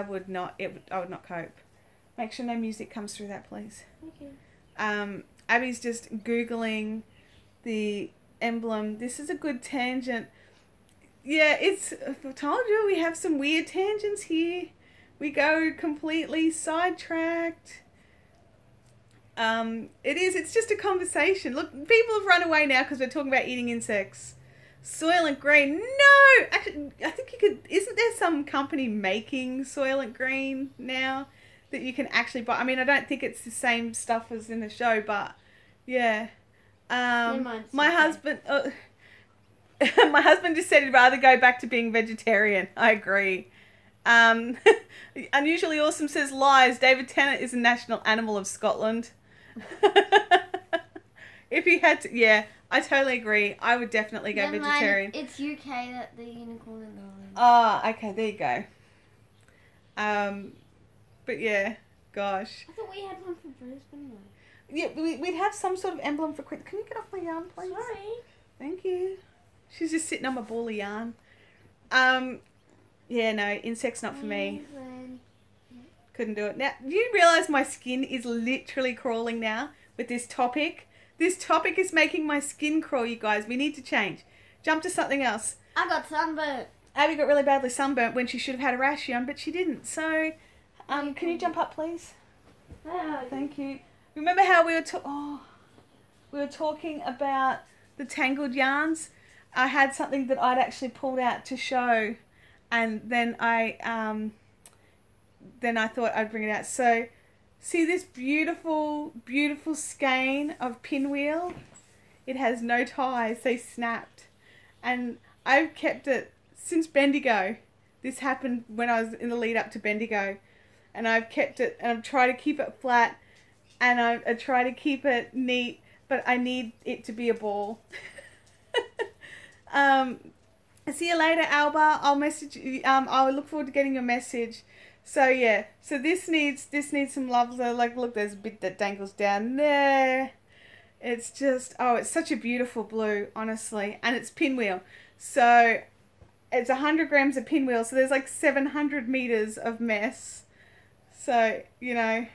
Speaker 1: would not. I would not cope. Make sure no music comes through that, please.
Speaker 2: Okay.
Speaker 1: Abby's just Googling the emblem. This is a good tangent. Yeah, I told you we have some weird tangents here. We go completely sidetracked. It's just a conversation. Look, people have run away now because we're talking about eating insects. Soylent Green. No! Actually, I think you could, isn't there some company making Soylent Green now that you can actually buy? I mean, I don't think it's the same stuff as in the show, but yeah. My husband, my husband just said he'd rather go back to being vegetarian. I agree. Unusually Awesome says lies. David Tennant is a national animal of Scotland. If he had to, yeah, I totally agree. I would definitely go vegetarian.
Speaker 2: It's UK that the unicorn and the lion.
Speaker 1: Oh, okay, there you go. But yeah, gosh.
Speaker 2: I thought we had one for Brisbane.
Speaker 1: Yeah, we'd have some sort of emblem for Quinn. Can you get off my yarn, please?
Speaker 2: Sorry.
Speaker 1: Thank you. She's just sitting on my ball of yarn. Yeah, no, insects not for me. Couldn't do it. Now, do you realise my skin is literally crawling now with this topic? This topic is making my skin crawl, you guys. We need to change. Jump to something else.
Speaker 2: I got sunburnt.
Speaker 1: Abby got really badly sunburnt when she should have had a rash on, but she didn't. So, can you jump up, please? Thank you. Remember how we were talking about the tangled yarns? I had something that I'd actually pulled out to show, and then I thought I'd bring it out. So, see this beautiful, beautiful skein of pinwheel? It has no ties. They snapped, and I've kept it since Bendigo. This happened when I was in the lead up to Bendigo, and I've kept it, and I've tried to keep it flat, and I try to keep it neat, but I need it to be a ball. See you later, Alba. I'll message you. I'll look forward to getting your message. So yeah, so this needs some love. So like, look, there's a bit that dangles down there. It's just, it's such a beautiful blue, honestly, and it's pinwheel. So it's 100 grams of pinwheel. So there's like 700 meters of mess. So yeah.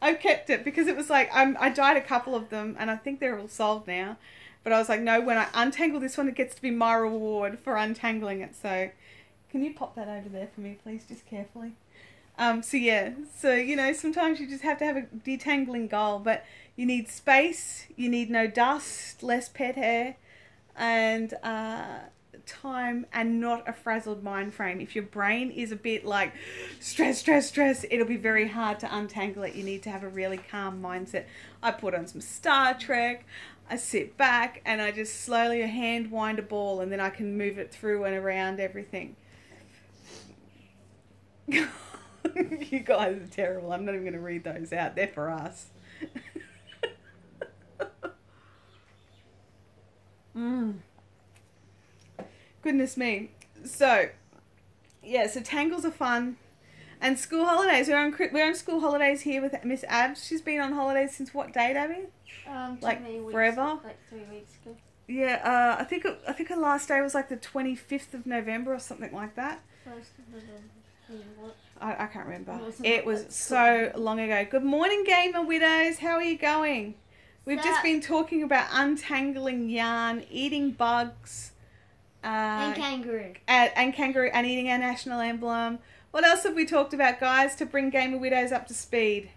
Speaker 1: I've kept it because it was like, I dyed a couple of them and I think they're all sold now. But I was like, no, when I untangle this one, it gets to be my reward for untangling it. So can you pop that over there for me, please, just carefully? So yeah, so, sometimes you just have to have a detangling goal, but you need space, you need no dust, less pet hair, and time, and not a frazzled mind frame. If your brain is a bit like stress, it'll be very hard to untangle it. You need to have a really calm mindset. I put on some Star Trek, I sit back, and I just slowly hand wind a ball, and then I can move it through and around everything. You guys are terrible. I'm not even going to read those out. They're for us. Goodness me. So, yeah, so tangles are fun. And school holidays. We're on school holidays here with Miss Abs. She's been on holidays since what date, Abby? Like forever?
Speaker 2: Like 3 weeks ago.
Speaker 1: Yeah, I think her last day was like the 25th of November or something like that.
Speaker 2: 1st of November. What?
Speaker 1: I can't remember. It was so long ago. Good morning, Gamer Widows. How are you going? We've just been talking about untangling yarn, eating bugs.
Speaker 2: And kangaroo.
Speaker 1: And kangaroo, and eating our national emblem. What else have we talked about, guys, to bring Gamer Widows up to speed?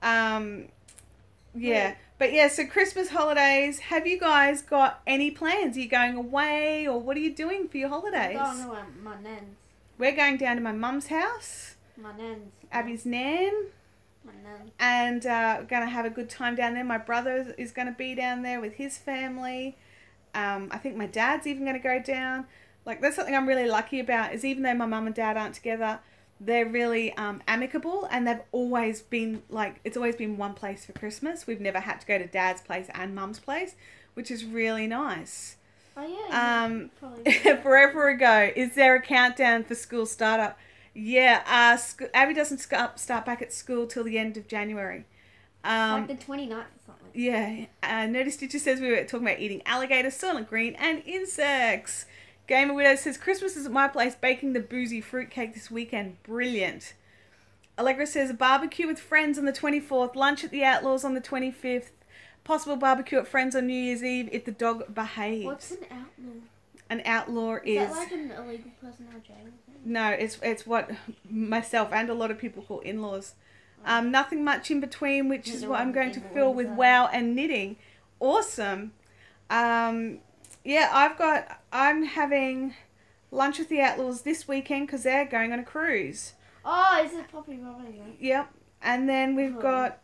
Speaker 1: Yeah. But yeah, so Christmas holidays. Have you guys got any plans? Are you going away, or what are you doing for your holidays?
Speaker 2: I'm going to my nan's.
Speaker 1: We're going down to my mum's house.
Speaker 2: My nan's.
Speaker 1: Abby's nan.
Speaker 2: My nan.
Speaker 1: And we're going to have a good time down there. My brother is going to be down there with his family. I think my dad's even going to go down. Like, that's something I'm really lucky about, is even though my mum and dad aren't together, they're really amicable, and they've always been, like, it's always been one place for Christmas. We've never had to go to dad's place and mum's place, which is really nice.
Speaker 2: Oh, yeah.
Speaker 1: Forever ago. Is there a countdown for school startup? Yeah. Abby doesn't start back at school till the end of January.
Speaker 2: Like the 29th or something.
Speaker 1: Yeah. Notice Stitcher says we were talking about eating alligator, soylent green, and insects. Gamer Widow says, Christmas is at my place, baking the boozy fruitcake this weekend. Brilliant. Allegra says, a barbecue with friends on the 24th, lunch at the Outlaws on the 25th, possible barbecue at friends on New Year's Eve if the dog behaves.
Speaker 2: What's an outlaw?
Speaker 1: An outlaw is...
Speaker 2: Is that like an illegal person in jail?
Speaker 1: No, it's what myself and a lot of people call in-laws. Nothing much in between, which is what I'm going to fill with WoW and knitting. Awesome. Yeah, I'm having lunch with the Outlaws this weekend because they're going on a cruise.
Speaker 2: Oh, is it Poppy Robin?
Speaker 1: Yep. And then we've got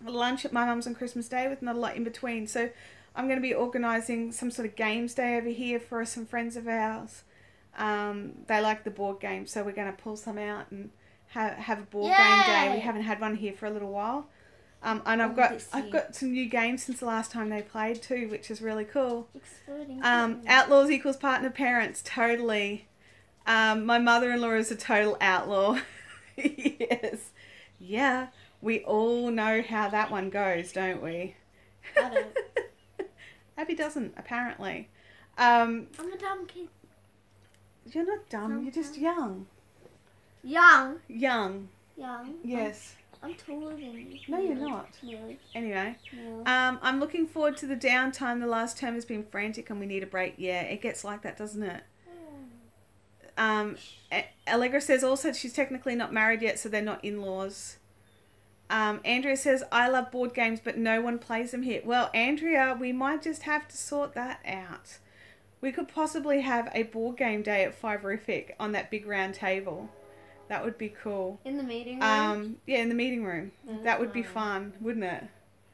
Speaker 1: lunch at my mum's on Christmas Day with not a lot in between. So I'm going to be organising some sort of games day over here for some friends of ours. They like the board games, so we're going to pull some out and have a board game day. We haven't had one here for a little while. And I've got some new games since the last time they played too, which is really cool. Outlaws equals partner parents, totally. My mother-in-law is a total outlaw. Yes. Yeah, we all know how that one goes, don't we?
Speaker 2: I don't.
Speaker 1: Abby doesn't, apparently.
Speaker 2: I'm a dumb kid.
Speaker 1: You're not dumb, you're just young.
Speaker 2: Young.
Speaker 1: Yes.
Speaker 2: I'm taller than you.
Speaker 1: No, you're not.
Speaker 2: Really?
Speaker 1: Anyway,
Speaker 2: No.
Speaker 1: I'm looking forward to the downtime. The last term has been frantic and we need a break. Yeah, it gets like that, doesn't it? Allegra says also she's technically not married yet, so they're not in-laws. Andrea says, I love board games, but no one plays them here. Well, Andrea, we might just have to sort that out. We could possibly have a board game day at Fiberific on that big round table. That would be cool.
Speaker 2: In the meeting room?
Speaker 1: Yeah, in the meeting room. That would be fun, wouldn't it?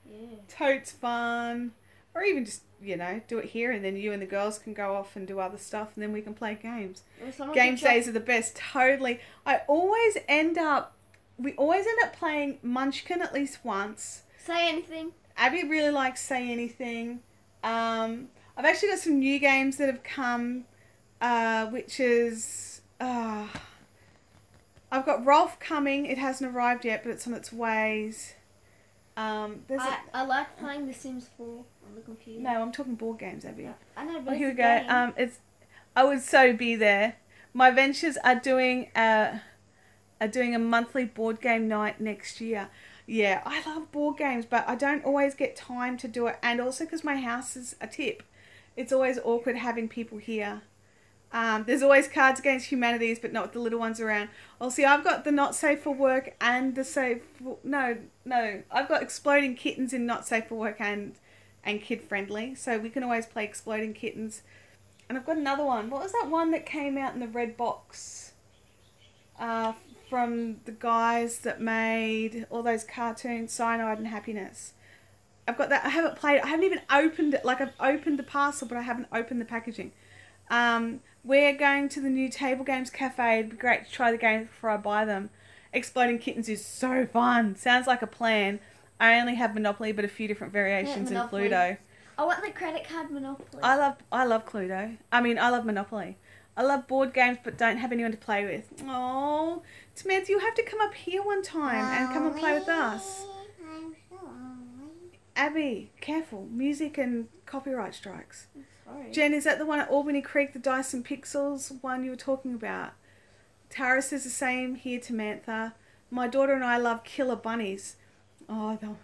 Speaker 1: Yeah. Totes fun. Or even just, do it here and then you and the girls can go off and do other stuff and then we can play games. Games days are the best, totally. We always end up playing Munchkin at least once.
Speaker 2: Say anything.
Speaker 1: Abby really likes Say Anything. I've actually got some new games that have come, which is... I've got Rolf coming. It hasn't arrived yet, but it's on its ways.
Speaker 2: I like playing The Sims 4 on the computer.
Speaker 1: No, I'm talking board games, Abby.
Speaker 2: Yeah, I know, but
Speaker 1: here we go. I would so be there. My ventures are doing a monthly board game night next year. Yeah, I love board games, but I don't always get time to do it. And also because my house is a tip. It's always awkward having people here. There's always Cards Against Humanities, but not with the little ones around. Oh, see, I've got the Not Safe for Work and the Safe... No. I've got Exploding Kittens in Not Safe for Work and Kid Friendly. So we can always play Exploding Kittens. And I've got another one. What was that one that came out in the red box? From the guys that made all those cartoons, Cyanide and Happiness. I've got that. I haven't played it. I haven't even opened it. Like, I've opened the parcel, but I haven't opened the packaging. We're going to the new Table Games Cafe. It'd be great to try the games before I buy them. Exploding Kittens is so fun. Sounds like a plan. I only have Monopoly, but a few different variations in Cluedo.
Speaker 2: I want the credit card Monopoly.
Speaker 1: I love Cluedo. I love Monopoly. I love board games, but don't have anyone to play with. Oh, Samantha, you have to come up here one time and come and play with us.
Speaker 2: I'm sorry.
Speaker 1: Abby, careful. Music and copyright strikes.
Speaker 2: Sorry.
Speaker 1: Jen, is that the one at Albany Creek, the Dice and Pixels one you were talking about? Tara says the same here, Tamantha. My daughter and I love Killer Bunnies. Oh,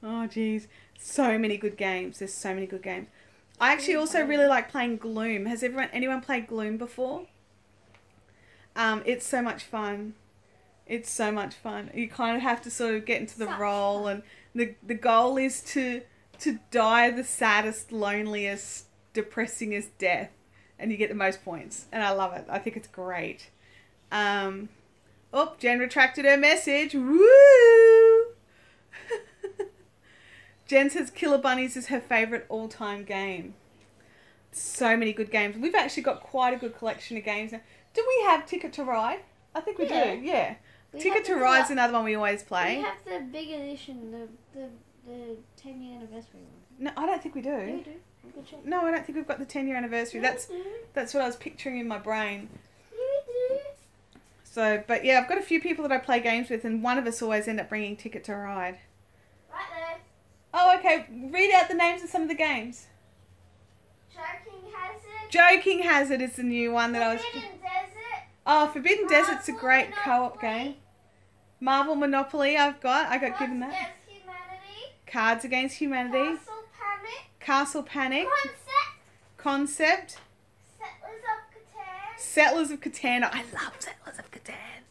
Speaker 1: oh, geez. So many good games. There's so many good games. I actually also really like playing Gloom. Has anyone played Gloom before? It's so much fun. It's so much fun. You kind of have to sort of get into the role, and the goal is to die the saddest, loneliest, depressingest death, and you get the most points. And I love it. I think it's great. Jen retracted her message. Woo! Jen says Killer Bunnies is her favourite all-time game. So many good games. We've actually got quite a good collection of games now. Do we have Ticket to Ride? I think we do, yeah. Ticket to Ride's another one we always play.
Speaker 2: We have the big edition, the 10-year anniversary one.
Speaker 1: No, I don't think we do.
Speaker 2: Yeah, we do. Good check.
Speaker 1: No, I don't think we've got the 10-year anniversary.
Speaker 2: Yeah,
Speaker 1: that's what I was picturing in my brain.
Speaker 2: Yeah,
Speaker 1: So, but yeah, I've got a few people that I play games with, and one of us always end up bringing Ticket to Ride.
Speaker 2: Right there.
Speaker 1: Oh, okay. Read out the names of some of the games.
Speaker 2: Joking Hazard.
Speaker 1: Joking Hazard is the new one that
Speaker 2: Forbidden Desert.
Speaker 1: Oh, Forbidden Desert's a great
Speaker 2: Monopoly.
Speaker 1: co-op game. Marble Monopoly I got given that. Cards Against Humanity. Castle Panic. Concept. Settlers of Catan. I love Settlers of Catan.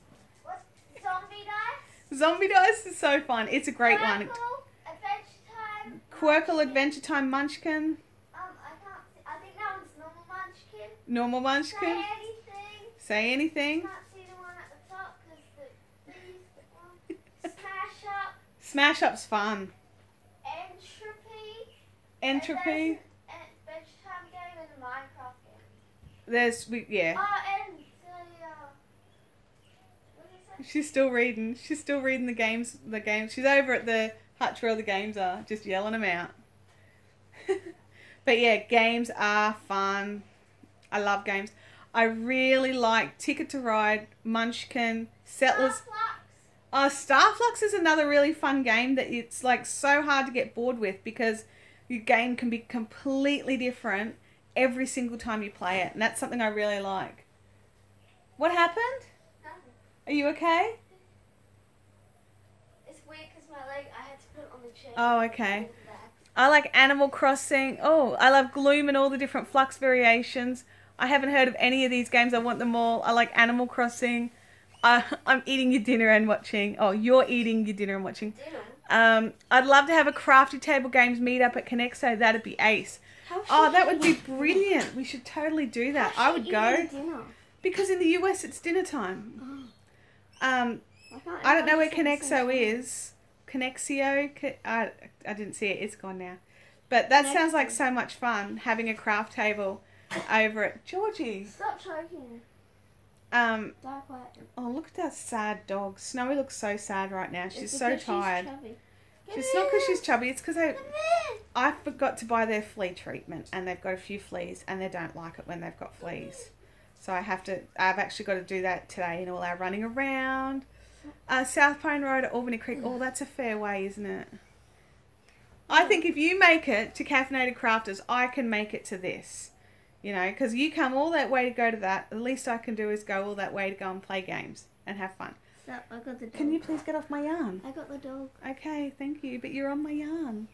Speaker 2: What's Zombie Dice?
Speaker 1: Zombie Dice is so fun. It's a great one.
Speaker 2: Adventure Time.
Speaker 1: Quirkle Adventure Time Munchkin.
Speaker 2: I think that one's Normal Munchkin.
Speaker 1: Normal Munchkin. Say anything.
Speaker 2: Can't see the one at the top because the Smash Up.
Speaker 1: Smash Up's fun.
Speaker 2: Entropy. Adventure Time game and a Minecraft game.
Speaker 1: Yeah.
Speaker 2: And what did it say?
Speaker 1: She's still reading. She's still reading the games. She's over at the hutch where all the games are, just yelling them out. But yeah, games are fun. I love games. I really like Ticket to Ride, Munchkin, Settlers. Starflux is another really fun game that it's like so hard to get bored with because your game can be completely different every single time you play it, and that's something I really like. What happened?
Speaker 2: Nothing.
Speaker 1: Are you okay?
Speaker 2: It's weird because my leg, I had to put it on the chair.
Speaker 1: Oh, okay. I like Animal Crossing. Oh, I love Gloom and all the different Flux variations. I haven't heard of any of these games. I want them all. I like Animal Crossing. I'm eating your dinner and watching. Oh, you're eating your dinner and watching.
Speaker 2: Dinner?
Speaker 1: I'd love to have a crafty table games meet up at Connexo. That'd be ace. Oh, that would be brilliant. We should totally do that. I would go. Because in the US it's dinner time. I don't know where Connexo is. Connexio? I didn't see it. It's gone now. But that sounds like so much fun, having a craft table over at Georgie.
Speaker 2: Stop choking.
Speaker 1: Oh, look at that sad dog. Snowy looks so sad right now. She's so tired.
Speaker 2: She's
Speaker 1: It's not because she's chubby. It's because I forgot to buy their flea treatment, and they've got a few fleas, and they don't like it when they've got fleas. So I've actually got to do that today, and all our running around. South Pine Road at Albany Creek. Oh, that's a fair way, isn't it? I think if you make it to Caffeinated Crafters, I can make it to this. You know, because you come all that way to go to that. The least I can do is go all that way to go and play games and have fun.
Speaker 2: Stop, I got the dog.
Speaker 1: Can you please get off my yarn?
Speaker 2: I got the dog.
Speaker 1: Okay, thank you. But you're on my yarn.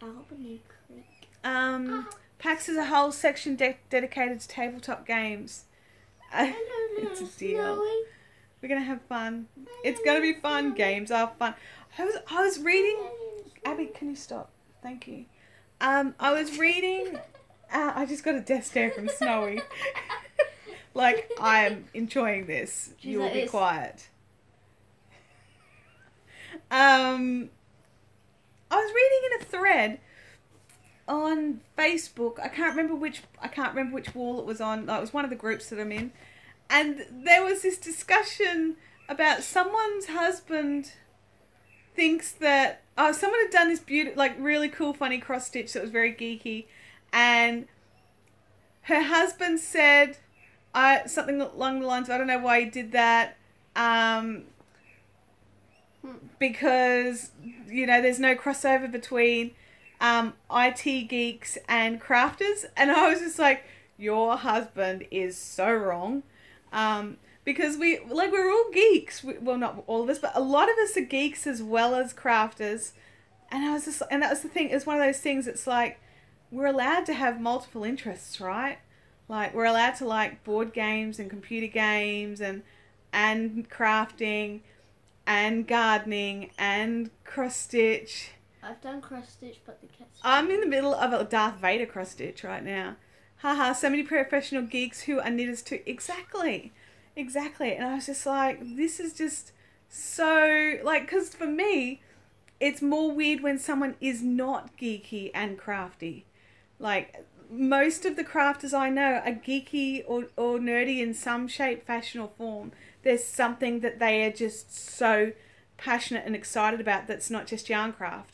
Speaker 2: Albany Creek.
Speaker 1: PAX is a whole section dedicated to tabletop games. It's a deal.
Speaker 2: Snowy.
Speaker 1: We're going to have fun. It's going to be fun. Games are fun. I was reading... Abby, can you stop? Thank you. I was reading... I just got a death stare from Snowy. Like, I'm enjoying this. You will be quiet. I was reading in a thread on Facebook. I can't remember which wall it was on. It was one of the groups that I'm in. And there was this discussion about someone's husband thinks that someone had done this really cool funny cross stitch that was very geeky, and her husband said something along the lines of, I don't know why he did that, because there's no crossover between IT geeks and crafters. And I was just like, your husband is so wrong. Because we're all geeks. Well, not all of us, but a lot of us are geeks as well as crafters. And that was the thing. It's one of those things. It's like, we're allowed to have multiple interests, right? Like, we're allowed to like board games and computer games and crafting and gardening and cross stitch.
Speaker 2: I've done cross stitch, but the cat's...
Speaker 1: I'm in the middle of a Darth Vader cross stitch right now. Haha, so many professional geeks who are knitters too. Exactly. And I was just like, this is just so, like, because for me, it's more weird when someone is not geeky and crafty. Like, most of the crafters I know are geeky or nerdy in some shape, fashion, or form. There's something that they are just so passionate and excited about that's not just yarn craft.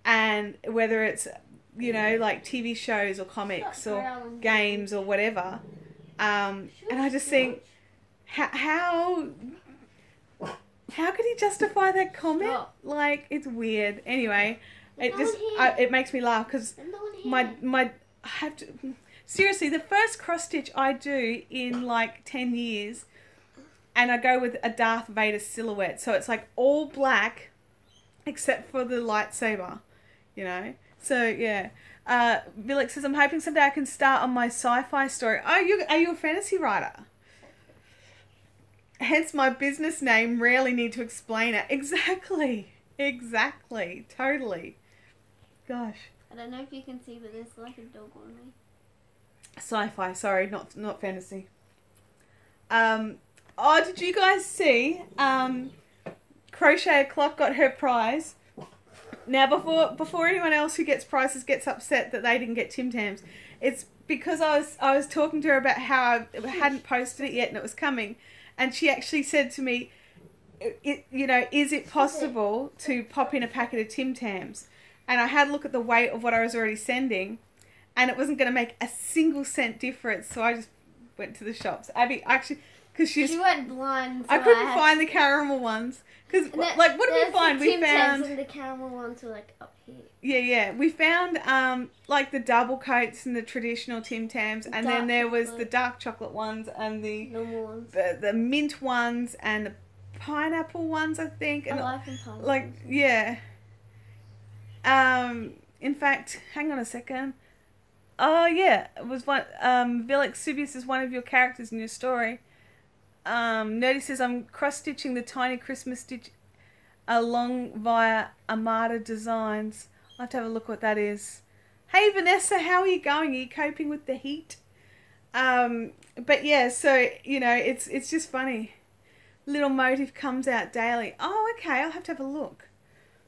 Speaker 1: And whether it's, like TV shows or comics or games or whatever. And I just think, how could he justify that comment?
Speaker 2: Stop.
Speaker 1: Like, it's weird. Anyway, it makes me laugh because I have to, seriously, the first cross stitch I do in like 10 years, and I go with a Darth Vader silhouette. So it's like all black except for the lightsaber, So yeah. Villick says, I'm hoping someday I can start on my sci-fi story. Are you a fantasy writer? Hence my business name, rarely need to explain it. Exactly. Totally. Gosh.
Speaker 2: I don't know if you can see, but there's like a dog on me.
Speaker 1: Sci-fi, sorry, not fantasy. Did you guys see Crochet Clock got her prize? Now, before anyone else who gets prizes gets upset that they didn't get Tim Tams, it's because I was talking to her about how I hadn't posted it yet and it was coming, And she actually said to me, is it possible to pop in a packet of Tim Tams? And I had a look at the weight of what I was already sending, and it wasn't going to make a single cent difference. So I just went to the shops. Abby actually, because she
Speaker 2: went blind. So
Speaker 1: I couldn't find the caramel ones. Because, like, what did we find? We found...
Speaker 2: and the caramel ones are, like, up here.
Speaker 1: Yeah. We found, like, the double coats and the traditional Tim Tams. And then there was the dark chocolate ones and the...
Speaker 2: normal ones.
Speaker 1: The mint ones and the pineapple ones, I think. And
Speaker 2: I like them pineapple.
Speaker 1: Like, yeah. In fact, hang on a second. Oh, yeah. It was one... Vilix Subius is one of your characters in your story. Nerdy says, I'm cross-stitching the tiny Christmas stitch along via Armada Designs. I'll have to have a look what that is. Hey, Vanessa, how are you going? Are you coping with the heat? But yeah, so, it's just funny. Little motif comes out daily. Oh, okay, I'll have to have a look.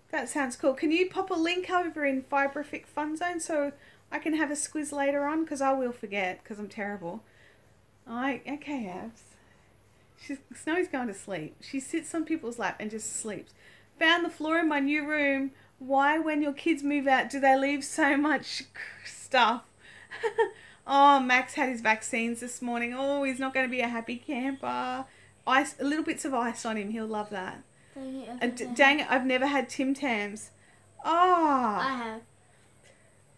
Speaker 1: That sounds cool. Can you pop a link over in Fiberific Fun Zone so I can have a squiz later on? Because I will forget, because I'm terrible. Okay, Abs. Snowy's going to sleep. She sits on people's lap and just sleeps. Found the floor in my new room. Why, when your kids move out, do they leave so much stuff? Oh, Max had his vaccines this morning. Oh, he's not going to be a happy camper. Little bits of ice on him. He'll love that. Dang it, I've never had Tim Tams. Oh.
Speaker 2: I have.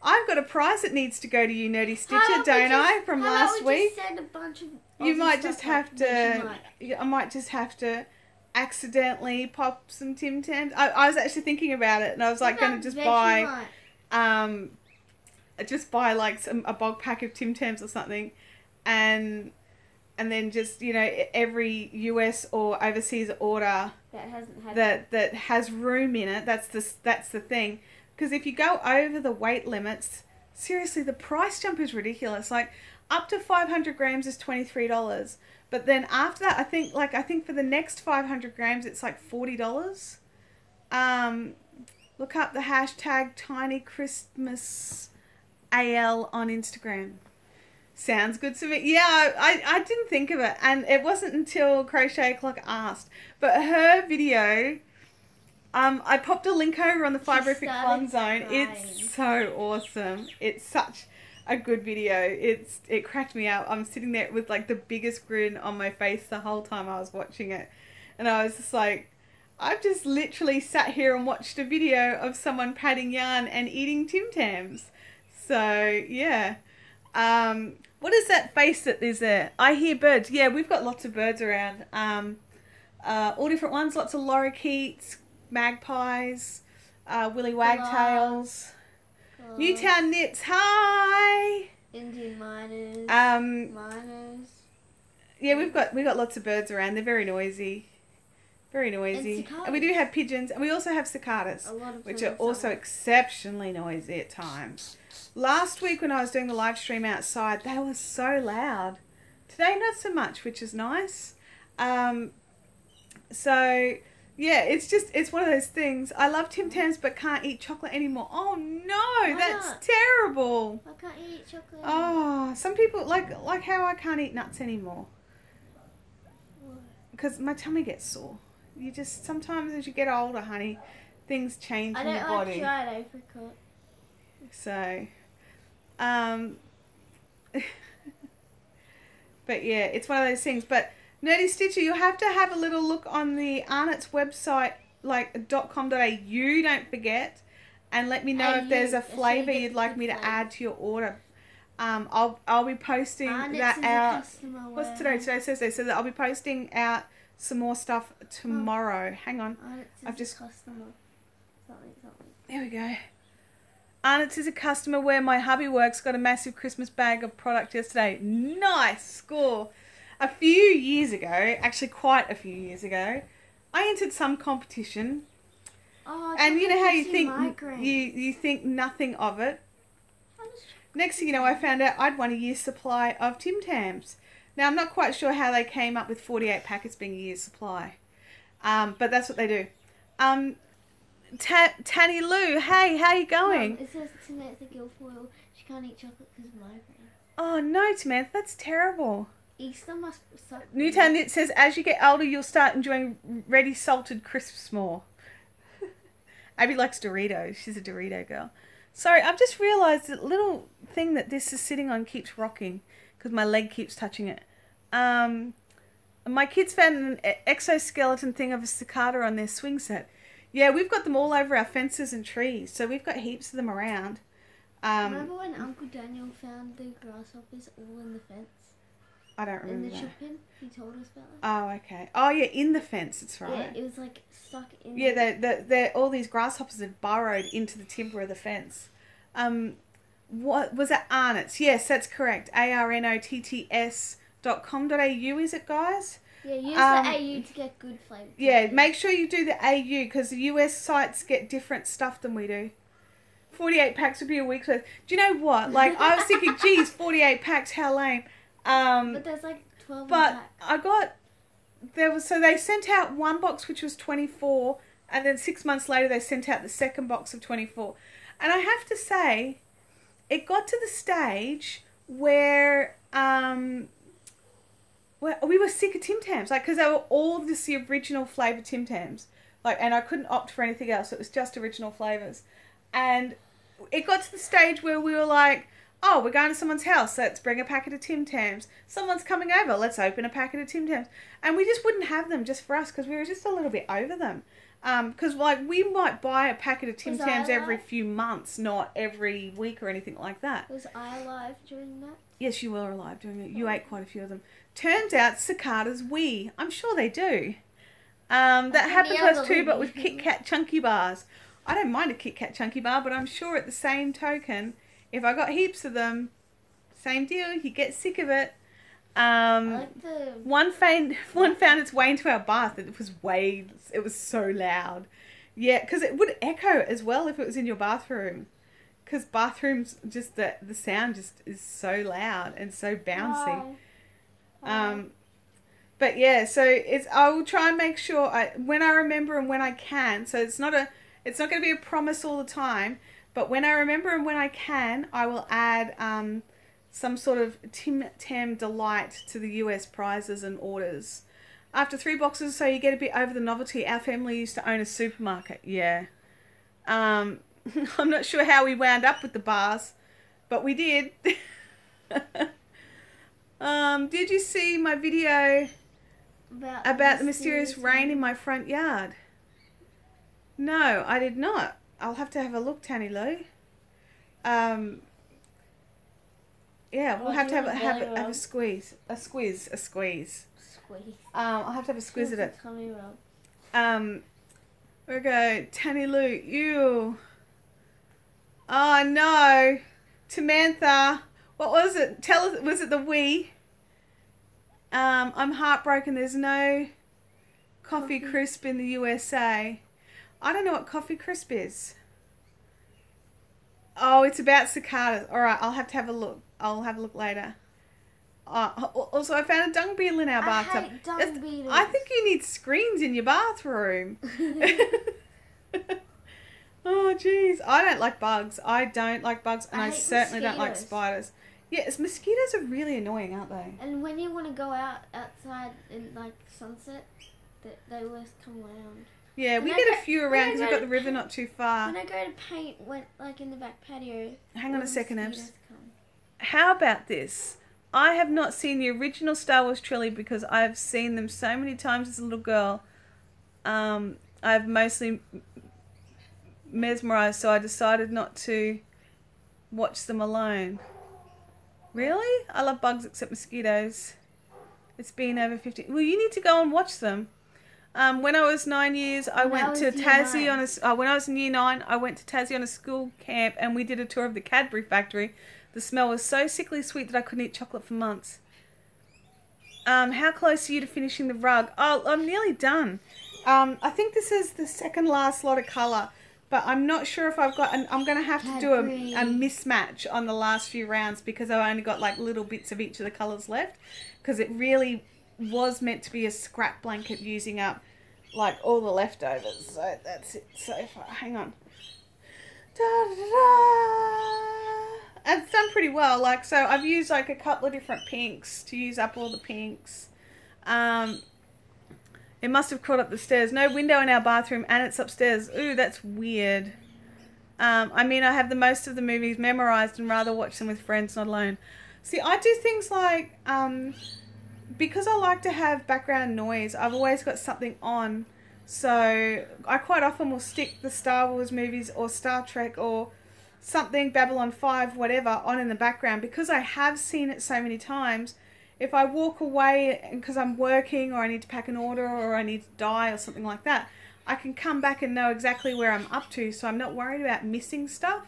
Speaker 1: I've got a prize that needs to go to you, Nerdy Stitcher, don't I? From last week.
Speaker 2: Send a bunch of
Speaker 1: You might just have to. I might just have to accidentally pop some Tim Tams. I was actually thinking about it, and I was like going to just buy like a bulk pack of Tim Tams or something, and then just every US or overseas order
Speaker 2: that hasn't had
Speaker 1: that has room in it. That's the thing. Because if you go over the weight limits, seriously, the price jump is ridiculous. Like, up to 500 grams is $23. But then after that, I think for the next 500 grams, it's like $40. Look up the hashtag TinyChristmasAL on Instagram. Sounds good to me. Yeah, I didn't think of it. And it wasn't until Crochet Clock asked. But her video... I popped a link over on the Fiberific Fun Zone. It's so awesome. It's such a good video. It cracked me up. I'm sitting there with like the biggest grin on my face the whole time I was watching it. And I was just like, I've just literally sat here and watched a video of someone patting yarn and eating Tim Tams. So, yeah. What is that face that is there? I hear birds. Yeah, we've got lots of birds around. All different ones. Lots of lorikeets, magpies, willy wagtails, Newtown Knits, hi!
Speaker 2: Indian miners, miners.
Speaker 1: Yeah, we've got lots of birds around. They're very noisy. Very noisy. And we do have pigeons, and we also have cicadas, which are also exceptionally noisy at times. Last week when I was doing the live stream outside, they were so loud. Today, not so much, which is nice. So... yeah, it's one of those things. I love Tim Tams but can't eat chocolate anymore. Oh no, that's terrible.
Speaker 2: I can't eat chocolate
Speaker 1: anymore. Oh, some people like how I can't eat nuts anymore. Because my tummy gets sore. You just sometimes as you get older, honey, things change in your body.
Speaker 2: I don't like dried apricot.
Speaker 1: So, but yeah, it's one of those things. But Nerdy Stitcher, you'll have to have a little look on the Arnott's website, like .com.au, don't forget, and let me know if there's a flavour you'd like me to add to your order. I'll be posting that out. What's today? Today's Thursday, so that I'll be posting out some more stuff tomorrow. Hang on, I've just
Speaker 2: something.
Speaker 1: There we go. Arnott's is a customer where my hubby works. Got a massive Christmas bag of product yesterday. Nice score. A few years ago, actually quite a few years ago, I entered some competition, and you know how you think you think nothing of it. Next thing you know, I found out I'd won a year's supply of Tim Tams. Now I'm not quite sure how they came up with 48 packets being a year's supply, but that's what they do. Tanny Lou, hey, how you going?
Speaker 2: Mom, it says Samantha Guilfoyle. She can't eat chocolate because of migraine.
Speaker 1: Oh no, Samantha, that's terrible.
Speaker 2: Easter must suck.
Speaker 1: Newtown, it says, as you get older, you'll start enjoying ready salted crisps more. Abby likes Doritos. She's a Dorito girl. Sorry, I've just realised the little thing that this is sitting on keeps rocking because my leg keeps touching it. My kids found an exoskeleton thing of a cicada on their swing set. Yeah, we've got them all over our fences and trees, so we've got heaps of them around.
Speaker 2: Remember when Uncle Daniel found the grasshoppers all in the fence?
Speaker 1: I don't remember
Speaker 2: in the
Speaker 1: that.
Speaker 2: chicken? He told us about that.
Speaker 1: Oh, okay. Oh, yeah, in the fence, that's right.
Speaker 2: Yeah, it was like stuck in.
Speaker 1: Yeah, they're all these grasshoppers had burrowed into the timber of the fence. What was that? Arnott's. Yes, that's correct. arnotts.com.au, is it, guys?
Speaker 2: Yeah, use the AU to get good flavour.
Speaker 1: Yeah, make sure you do the AU because the US sites get different stuff than we do. 48 packs would be a week's worth. Do you know what? Like, I was thinking, geez, 48 packs, how lame.
Speaker 2: But there's like 12
Speaker 1: But
Speaker 2: packs.
Speaker 1: So they sent out one box which was 24, and then 6 months later they sent out the second box of 24. And I have to say, it got to the stage where we were sick of Tim Tams, like, because they were all just the original flavour Tim Tams, like, and I couldn't opt for anything else. It was just original flavours, and it got to the stage where we were like, oh, we're going to someone's house, let's bring a packet of Tim Tams. Someone's coming over, let's open a packet of Tim Tams. And we just wouldn't have them just for us because we were just a little bit over them. Because, like, we might buy a packet of Tim Tams every few months, not every week or anything like that.
Speaker 2: Was I alive during that?
Speaker 1: Yes, you were alive during it. You ate quite a few of them. Turns out cicadas wee. I'm sure they do. That happened to us too, but with Kit Kat Chunky Bars. I don't mind a Kit Kat Chunky Bar, but I'm sure at the same token, if I got heaps of them, same deal, you get sick of it.
Speaker 2: I like the...
Speaker 1: One found its way into our bath. It was so loud. Yeah, because it would echo as well if it was in your bathroom. Because bathrooms, just the sound just is so loud and so bouncy. But yeah, so I will try and make sure when I remember and when I can. So it's not going to be a promise all the time. But when I remember and when I can, I will add some sort of Tim Tam delight to the US prizes and orders. After 3 boxes, so you get a bit over the novelty. Our family used to own a supermarket. Yeah. I'm not sure how we wound up with the bars, but we did. Did you see my video about the mysterious rain in my front yard? No, I did not. I'll have to have a look, Tanny Lou. Yeah, we'll have to have a squeeze. A squeeze.
Speaker 2: Squeeze.
Speaker 1: I'll have to have a squeeze at it. We'll go, Tanny Lou, ew. Oh no. Tamantha. What was it? Tell us, was it the wee? I'm heartbroken. There's no coffee crisp in the USA. I don't know what coffee crisp is. Oh, it's about cicadas. All right, I'll have to have a look. I'll have a look later. Also, I found a dung beetle in our bathtub.
Speaker 2: I hate dung beetles.
Speaker 1: I think you need screens in your bathroom. Oh, jeez. I don't like bugs. I don't like bugs, and I certainly don't like spiders. Yes, mosquitoes are really annoying, aren't they?
Speaker 2: And when you want to go outside in, like, sunset, they always come around.
Speaker 1: Yeah, we get a few around because we've got the river not too far.
Speaker 2: When I go to paint, like in the back patio...
Speaker 1: Hang on a second, Abs. How about this? I have not seen the original Star Wars trilogy because I've seen them so many times as a little girl. I've mostly mesmerised, so I decided not to watch them alone. Really? I love bugs except mosquitoes. It's been over 50... Well, you need to go and watch them. When I was 9 years, I went to Tassie on a... when I was in year 9, I went to Tassie on a school camp and we did a tour of the Cadbury factory. The smell was so sickly sweet that I couldn't eat chocolate for months. How close are you to finishing the rug? Oh, I'm nearly done. I think this is the second last lot of colour, but I'm not sure if I've got... I'm going to have to do a mismatch on the last few rounds because I've only got like little bits of each of the colours left because it really was meant to be a scrap blanket using up like all the leftovers. So that's it so far. Hang on. Da, da, it's done pretty well. Like, so I've used like a couple of different pinks to use up all the pinks. It must have crawled up the stairs. No window in our bathroom, and it's upstairs. Ooh, that's weird. I mean, I have the most of the movies memorized and rather watch them with friends, not alone. See, I do things like, because I like to have background noise, I've always got something on. So I quite often will stick the Star Wars movies or Star Trek or something, Babylon 5, whatever, on in the background. Because I have seen it so many times, if I walk away because I'm working or I need to pack an order or I need to die or something like that, I can come back and know exactly where I'm up to, so I'm not worried about missing stuff.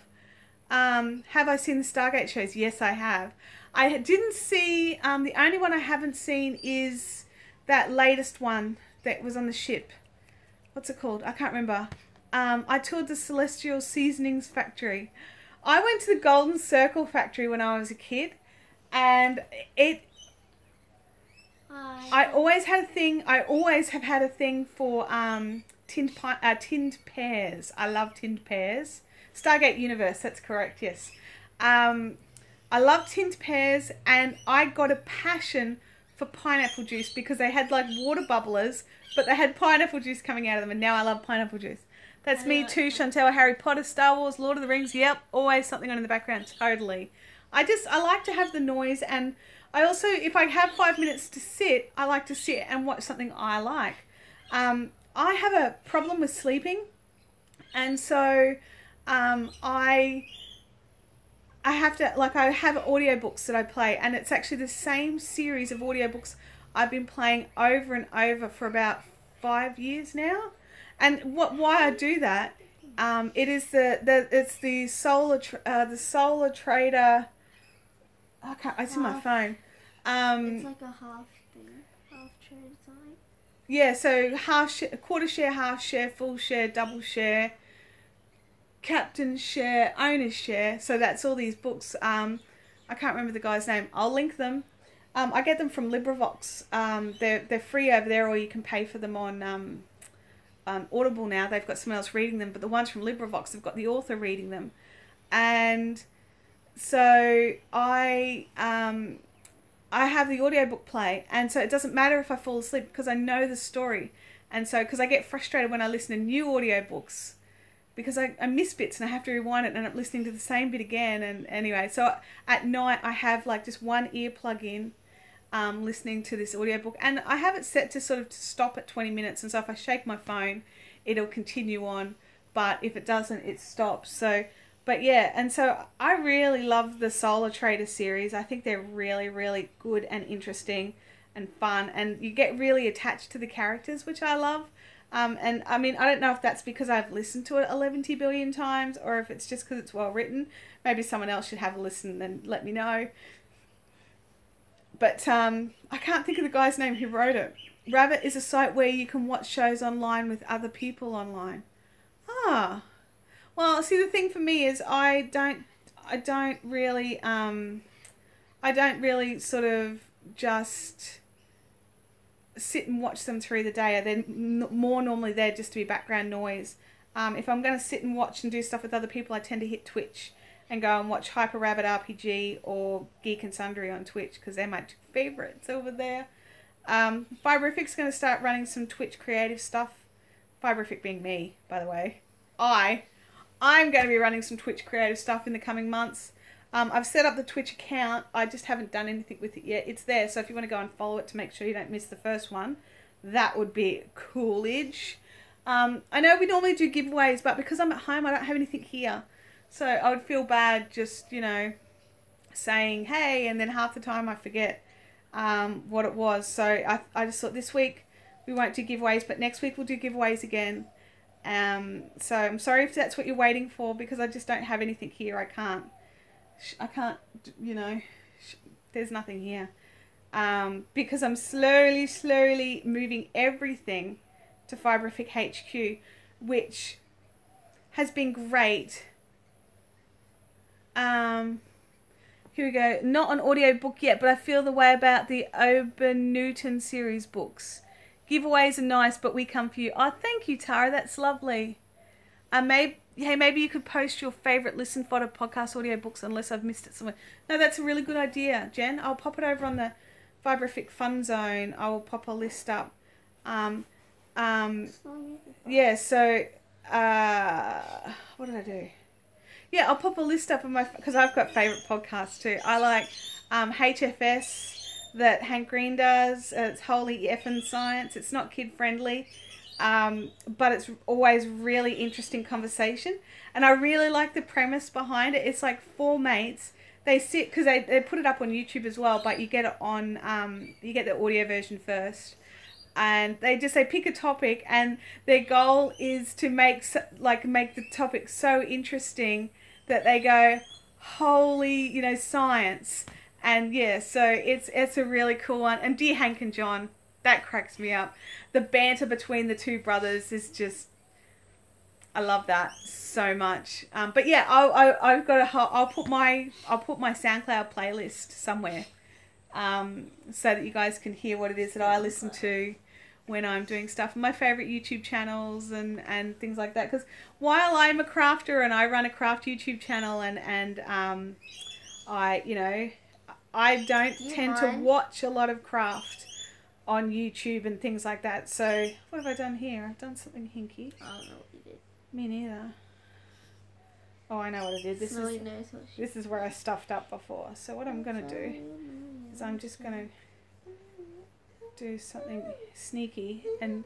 Speaker 1: Have I seen the Stargate shows? Yes, I have. I didn't see, the only one I haven't seen is that latest one that was on the ship. What's it called? I can't remember. I toured the Celestial Seasonings Factory. I went to the Golden Circle Factory when I was a kid, and I always had a thing. I always have had a thing for tinned pears. I love tinned pears. Stargate Universe, that's correct. Yes, I love tinned pears, and I got a passion for pineapple juice because they had like water bubblers, but they had pineapple juice coming out of them, and now I love pineapple juice. That's me too, Chantel. Harry Potter, Star Wars, Lord of the Rings. Yep, always something on in the background. Totally. I like to have the noise, and I also, if I have 5 minutes to sit, I like to sit and watch something I like. I have a problem with sleeping, and so I have to, like, I have audiobooks that I play, and it's actually the same series of audiobooks I've been playing over and over for about 5 years now. And why I do that, it is it's the solar trader. It's in my phone.
Speaker 2: It's like a half thing, half trade type.
Speaker 1: Yeah, so quarter share, half share, full share, double share, captain share, owner's share. So that's all these books. I can't remember the guy's name. I'll link them. I get them from LibriVox. They're free over there, or you can pay for them on Audible now. They've got someone else reading them, but the ones from LibriVox have got the author reading them. And so I have the audiobook play, and so it doesn't matter if I fall asleep because I know the story. And so, because I get frustrated when I listen to new audiobooks because I miss bits and I have to rewind it and I'm listening to the same bit again. And anyway, so at night I have like just one ear plug in, listening to this audiobook, and I have it set to sort of to stop at 20 minutes, and so if I shake my phone it'll continue on, but if it doesn't it stops. So, but yeah, and so I really love the Solar Trader series. I think they're really, really good and interesting and fun, and you get really attached to the characters, which I love. And I mean, I don't know if that's because I've listened to it 11 billion times or if it's just because it's well written. Maybe someone else should have a listen and let me know. But I can't think of the guy's name who wrote it. Rabbit is a site where you can watch shows online with other people online. Ah. Well, see, the thing for me is I don't really sort of just sit and watch them through the day. They're more normally there just to be background noise. If I'm going to sit and watch and do stuff with other people, I tend to hit Twitch and go and watch Hyper Rabbit RPG or Geek and Sundry on Twitch because they're my two favourites over there. Fiberific's going to start running some Twitch creative stuff. Fiberific being me, by the way. I'm going to be running some Twitch creative stuff in the coming months. I've set up the Twitch account. I just haven't done anything with it yet. It's there, so if you want to go and follow it to make sure you don't miss the first one, that would be coolage. I know we normally do giveaways, but because I'm at home, I don't have anything here. So I would feel bad just, saying, hey, and then half the time I forget what it was. So I just thought this week we won't do giveaways, but next week we'll do giveaways again. So I'm sorry if that's what you're waiting for, because I just don't have anything here. I can't, there's nothing here. Because I'm slowly moving everything to Fiberific HQ, which has been great. Here we go. Not an audio book yet, but I feel the way about the Ober-Newton series books. Giveaways are nice, but we come for you. Oh, thank you, Tara. That's lovely. Maybe you could post your favorite listen fodder podcast audio books unless I've missed it somewhere. No, that's a really good idea, Jen. I'll pop it over on the Fiberific Fun Zone. I will pop a list up. Yeah, so, what did I do? Yeah, I'll pop a list up of because I've got favourite podcasts too. I like HFS that Hank Green does. It's Holy Effin' Science. It's not kid friendly, but it's always really interesting conversation. And I really like the premise behind it. It's like four mates. They sit, because they put it up on YouTube as well, but you get it on, you get the audio version first. And they pick a topic, and their goal is to make the topic so interesting that they go, holy, science. And yeah, so it's a really cool one. And dear Hank and John, that cracks me up. The banter between the two brothers is just, I love that so much. But yeah, I'll put my SoundCloud playlist somewhere, so that you guys can hear what it is that I listen to when I'm doing stuff. My favorite YouTube channels and things like that. Because while I'm a crafter and I run a craft YouTube channel and I don't tend to watch a lot of craft on YouTube and things like that. So what have I done here? I've done something hinky.
Speaker 2: I don't know what you did.
Speaker 1: Me neither. Oh, I know what I did. This is where I stuffed up before. So what I'm going to do is I'm just going to do something sneaky, and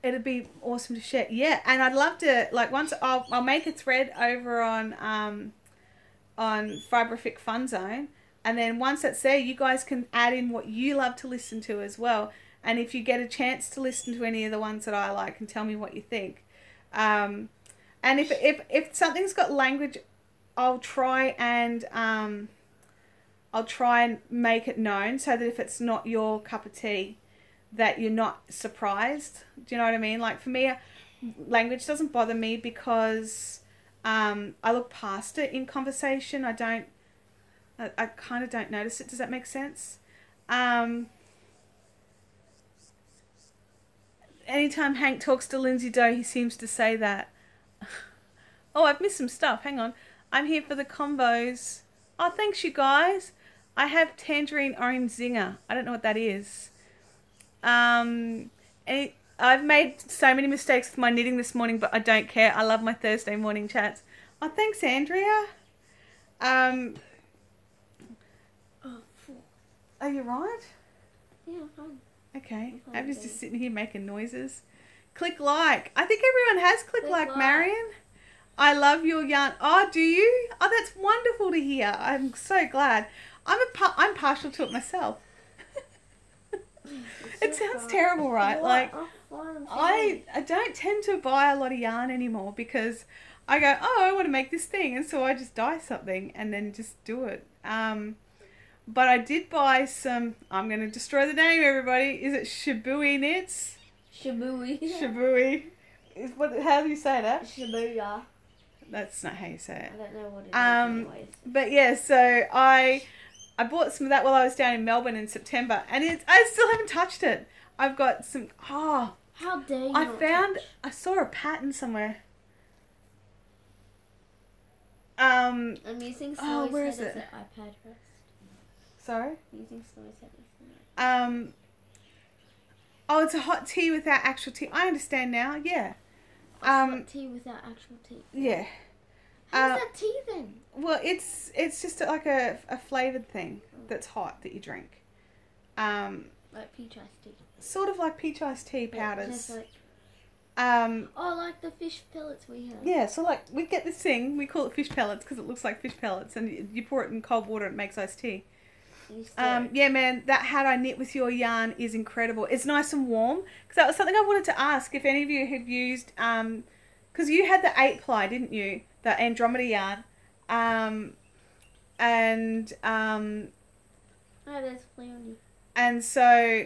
Speaker 1: it'd be awesome to share. Yeah, and I'd love to, once I'll make a thread over on Fiberific Fun Zone, and then once it's there, you guys can add in what you love to listen to as well. And if you get a chance to listen to any of the ones that I like, and tell me what you think. And if something's got language, I'll try and make it known so that if it's not your cup of tea, that you're not surprised. Do you know what I mean? Like for me, language doesn't bother me because I look past it in conversation. I kind of don't notice it. Does that make sense? Anytime Hank talks to Lindsay Doe, he seems to say that. Oh, I've missed some stuff. Hang on. I'm here for the combos. Oh, thanks, you guys. I have tangerine orange zinger. I don't know what that is. I've made so many mistakes with my knitting this morning, but I don't care. I love my Thursday morning chats. Oh, thanks, Andrea. Are you right?
Speaker 2: Yeah, I'm fine.
Speaker 1: Okay. Abby's just sitting here making noises. Click like. I think everyone has click like, Marion. I love your yarn. Oh, do you? Oh, that's wonderful to hear. I'm so glad. I'm partial to it myself. It sounds terrible, right? Like, I don't tend to buy a lot of yarn anymore because I go, oh, I want to make this thing, and so I just dye something and then just do it. But I did buy some. I'm going to destroy the name, everybody. Is it Shibui knits?
Speaker 2: Shibui.
Speaker 1: Shibui. How do you say that?
Speaker 2: Shibuya.
Speaker 1: That's not how you say it.
Speaker 2: I don't know what it is anyways.
Speaker 1: But yeah, so I bought some of that while I was down in Melbourne in September, and I still haven't touched it. I've got some. Oh,
Speaker 2: how dare you?
Speaker 1: I saw a pattern somewhere.
Speaker 2: I'm using Snowy's
Speaker 1: where
Speaker 2: head
Speaker 1: is
Speaker 2: as
Speaker 1: it?
Speaker 2: an iPad rest.
Speaker 1: Sorry?
Speaker 2: I'm using Snowy's head as an
Speaker 1: Oh, it's a hot tea without actual tea. I understand now. Yeah.
Speaker 2: hot tea without actual tea.
Speaker 1: Yeah.
Speaker 2: How's that tea then?
Speaker 1: Well, it's just like a flavoured thing that's hot that you drink.
Speaker 2: Like peach iced tea.
Speaker 1: Sort of like peach iced tea powders.
Speaker 2: Like the fish pellets we have.
Speaker 1: Yeah, so like we get this thing, we call it fish pellets because it looks like fish pellets, and you pour it in cold water and it makes iced tea. Yeah, man, that hat I knit with your yarn is incredible. It's nice and warm. Because that was something I wanted to ask if any of you have used, because you had the 8-ply, didn't you? The Andromeda yarn.
Speaker 2: Oh, there's plenty on you.
Speaker 1: And so,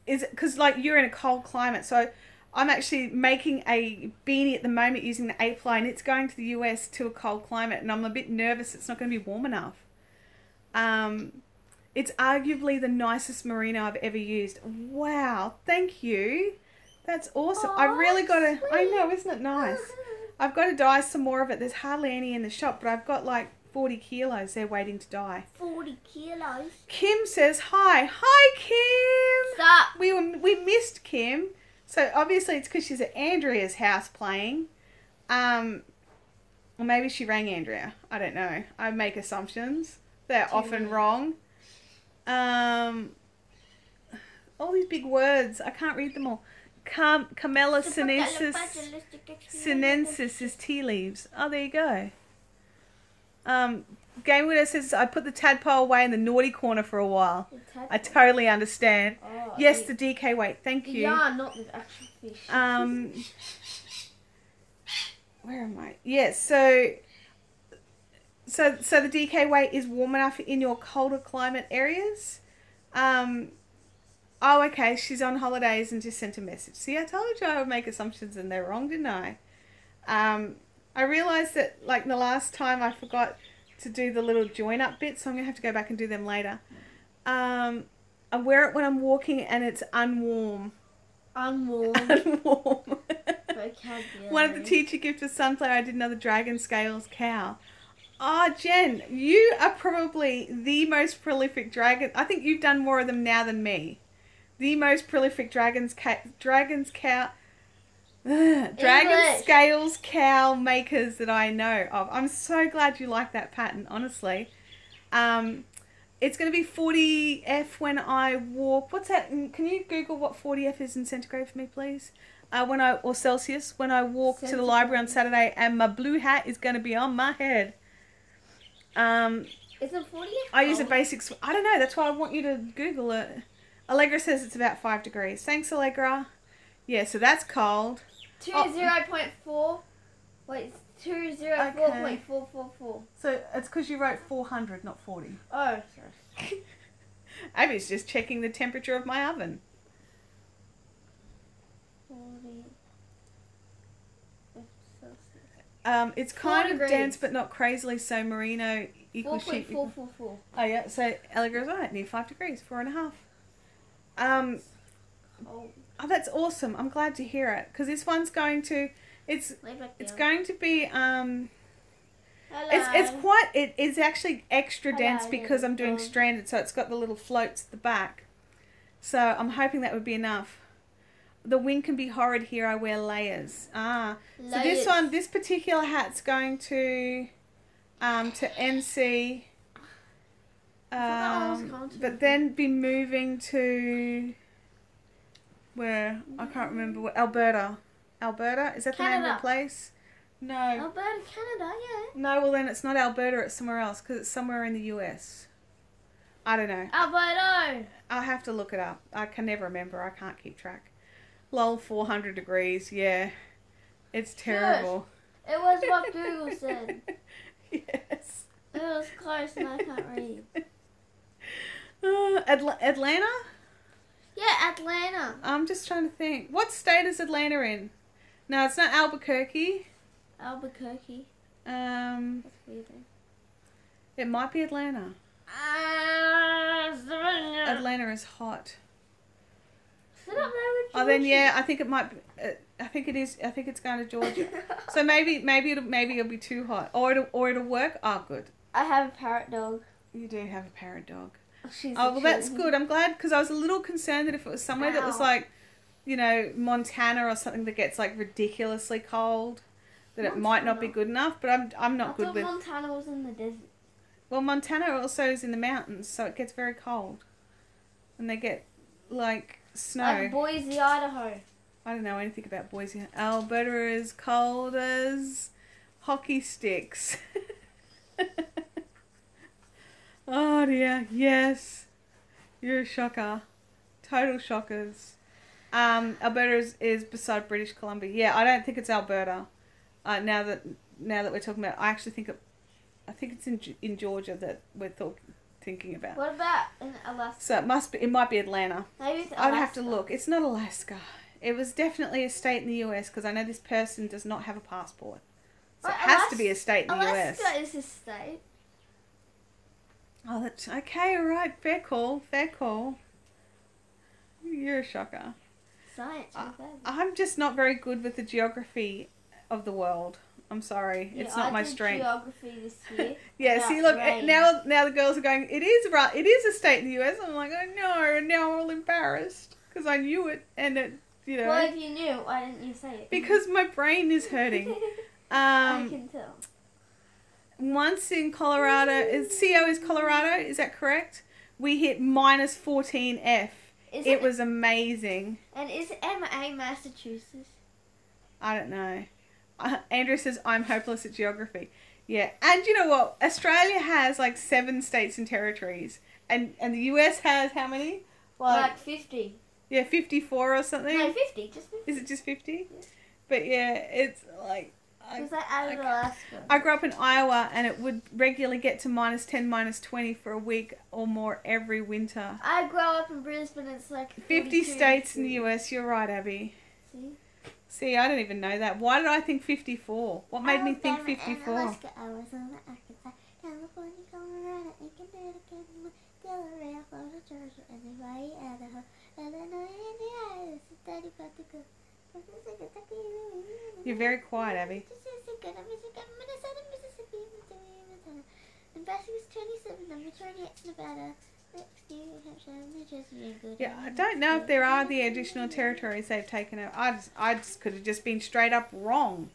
Speaker 1: is it, because like you're in a cold climate, so I'm actually making a beanie at the moment using the 8-ply, and it's going to the US to a cold climate, and I'm a bit nervous it's not going to be warm enough. It's arguably the nicest merino I've ever used. Wow, thank you. That's awesome.
Speaker 2: Oh,
Speaker 1: I've really got to, I
Speaker 2: sweet.
Speaker 1: know, isn't it nice? I've got to dye some more of it. There's hardly any in the shop, but I've got like 40 kilos there waiting to dye.
Speaker 2: 40 kilos.
Speaker 1: Kim says hi. Hi, Kim.
Speaker 2: Stop.
Speaker 1: We missed Kim. So obviously it's because she's at Andrea's house playing. Or maybe she rang Andrea. I don't know. I make assumptions. They're often wrong. All these big words. I can't read them all. Camella sinensis is tea leaves. Oh, there you go. Game Widow says, I put the tadpole away in the naughty corner for a while. I totally understand.
Speaker 2: Oh,
Speaker 1: yes, the DK weight. Thank you.
Speaker 2: Yeah, not the actual fish.
Speaker 1: Where am I? Yes, so the DK weight is warm enough in your colder climate areas. Oh, okay. She's on holidays and just sent a message. See, I told you I would make assumptions and they're wrong, didn't I? I realised that, like, the last time I forgot to do the little join-up bits, so I'm going to have to go back and do them later. I wear it when I'm walking and it's unwarm.
Speaker 2: Unwarm.
Speaker 1: Unwarm.
Speaker 2: Vocabulary.
Speaker 1: One of the teacher gifts was sunflower. I did another dragon scales cow. Oh, Jen, you are probably the most prolific dragon. I think you've done more of them now than me. The most prolific dragon scales cow makers that I know of. I'm so glad you like that pattern, honestly. It's going to be 40F when I walk. What's that? Can you Google what 40F is in centigrade for me, please? Or Celsius, when I walk to the library on Saturday and my blue hat is going to be on my head.
Speaker 2: Is it 40F?
Speaker 1: I use a basics. I don't know. That's why I want you to Google it. Allegra says it's about 5 degrees. Thanks, Allegra. Yeah, so that's cold.
Speaker 2: 0.4. Wait, 204.444.
Speaker 1: So it's because you wrote 400, not 40.
Speaker 2: Oh, sorry.
Speaker 1: Abby's just checking the temperature of my oven.
Speaker 2: 40.
Speaker 1: It's kind of
Speaker 2: degrees.
Speaker 1: dense, but not crazily so. Merino equals sheet.
Speaker 2: 4.444.
Speaker 1: Oh yeah, so Allegra's right, near 5 degrees, 4.5.
Speaker 2: Oh,
Speaker 1: that's awesome. I'm glad to hear it because this one's going to. It's going to be.
Speaker 2: Hello.
Speaker 1: It's actually extra dense because I'm doing stranded, so it's got the little floats at the back. So I'm hoping that would be enough. The wind can be horrid here. I wear layers. So this particular hat's going to NC. But then be moving to where I can't remember what Alberta. Alberta, is that the name of the place? No.
Speaker 2: Alberta, Canada, yeah.
Speaker 1: No, well then it's not Alberta. It's somewhere else because it's somewhere in the US. I don't know.
Speaker 2: Alberta.
Speaker 1: I'll have to look it up. I can never remember. I can't keep track. Lol, 400 degrees. Yeah, it's terrible.
Speaker 2: Good. It was what Google said.
Speaker 1: Yes.
Speaker 2: It was close and I can't read.
Speaker 1: Atlanta?
Speaker 2: Yeah, Atlanta.
Speaker 1: I'm just trying to think. What state is Atlanta in? No, it's not Albuquerque.
Speaker 2: Albuquerque.
Speaker 1: That's
Speaker 2: weird.
Speaker 1: It might be Atlanta. Atlanta is hot.
Speaker 2: Sit up there with
Speaker 1: Oh, then yeah, I think it might. I think it is. I think it's going to Georgia. So maybe it'll be too hot, or it'll work. Oh, good.
Speaker 2: I have a parrot dog.
Speaker 1: You do have a parrot dog.
Speaker 2: She's
Speaker 1: well, that's good. I'm glad because I was a little concerned that if it was somewhere that was like, Montana or something that gets like ridiculously cold, that it might not be good enough. But I'm not good with.
Speaker 2: Montana was in the desert.
Speaker 1: Well, Montana also is in the mountains, so it gets very cold, and they get like snow.
Speaker 2: Like Boise, Idaho.
Speaker 1: I don't know anything about Boise. Alberta is cold as hockey sticks. Oh dear, yes. You're a shocker. Total shockers. Alberta is beside British Columbia. Yeah, I don't think it's Alberta. Now that we're talking about, I actually think it's in Georgia that we're thinking about.
Speaker 2: What about in Alaska?
Speaker 1: So it might be Atlanta.
Speaker 2: Maybe it's Alaska.
Speaker 1: I'd have to look. It's not Alaska. It was definitely a state in the US because I know this person does not have a passport. So it has to be a state in the US.
Speaker 2: Alaska is a state.
Speaker 1: Oh, that's okay. All right. Fair call. You're a shocker.
Speaker 2: science.
Speaker 1: I'm just not very good with the geography of the world. I'm sorry, it's not my strength.
Speaker 2: Geography this year.
Speaker 1: Yeah, see, look, now the girls are going, it is a state in the US. I'm like, oh no, and now I'm all embarrassed because I knew it, and it,
Speaker 2: Well, if you knew, why didn't you say it?
Speaker 1: Because my brain is hurting.
Speaker 2: I can tell.
Speaker 1: Once in Colorado, CO is Colorado, is that correct? We hit minus 14F. It was amazing.
Speaker 2: And is MA Massachusetts?
Speaker 1: I don't know. Andrew says, I'm hopeless at geography. Yeah. And you know what? Australia has like 7 states and territories. And the US has how many?
Speaker 2: Like 50.
Speaker 1: Yeah, 54 or something.
Speaker 2: No, 50. Just 50.
Speaker 1: Is it just 50?
Speaker 2: Yeah.
Speaker 1: But yeah, it's like...
Speaker 2: Was that out of Alaska?
Speaker 1: I grew up in Iowa and it would regularly get to minus 10, minus 20 for a week or more every winter.
Speaker 2: I grew up in Brisbane. It's like
Speaker 1: 50 states in the US. You're right, Abby. See, I don't even know that. Why did I think 54? What made me think 54?
Speaker 2: Alaska, Arizona, Arkansas, California, Colorado, Delaware, Florida, Georgia, and Hawaii, Idaho, Illinois, Indiana, 30 Portugal.
Speaker 1: You're very quiet, Abby. Yeah, I don't know if there are the additional territories they've taken over. I just could have just been straight up wrong.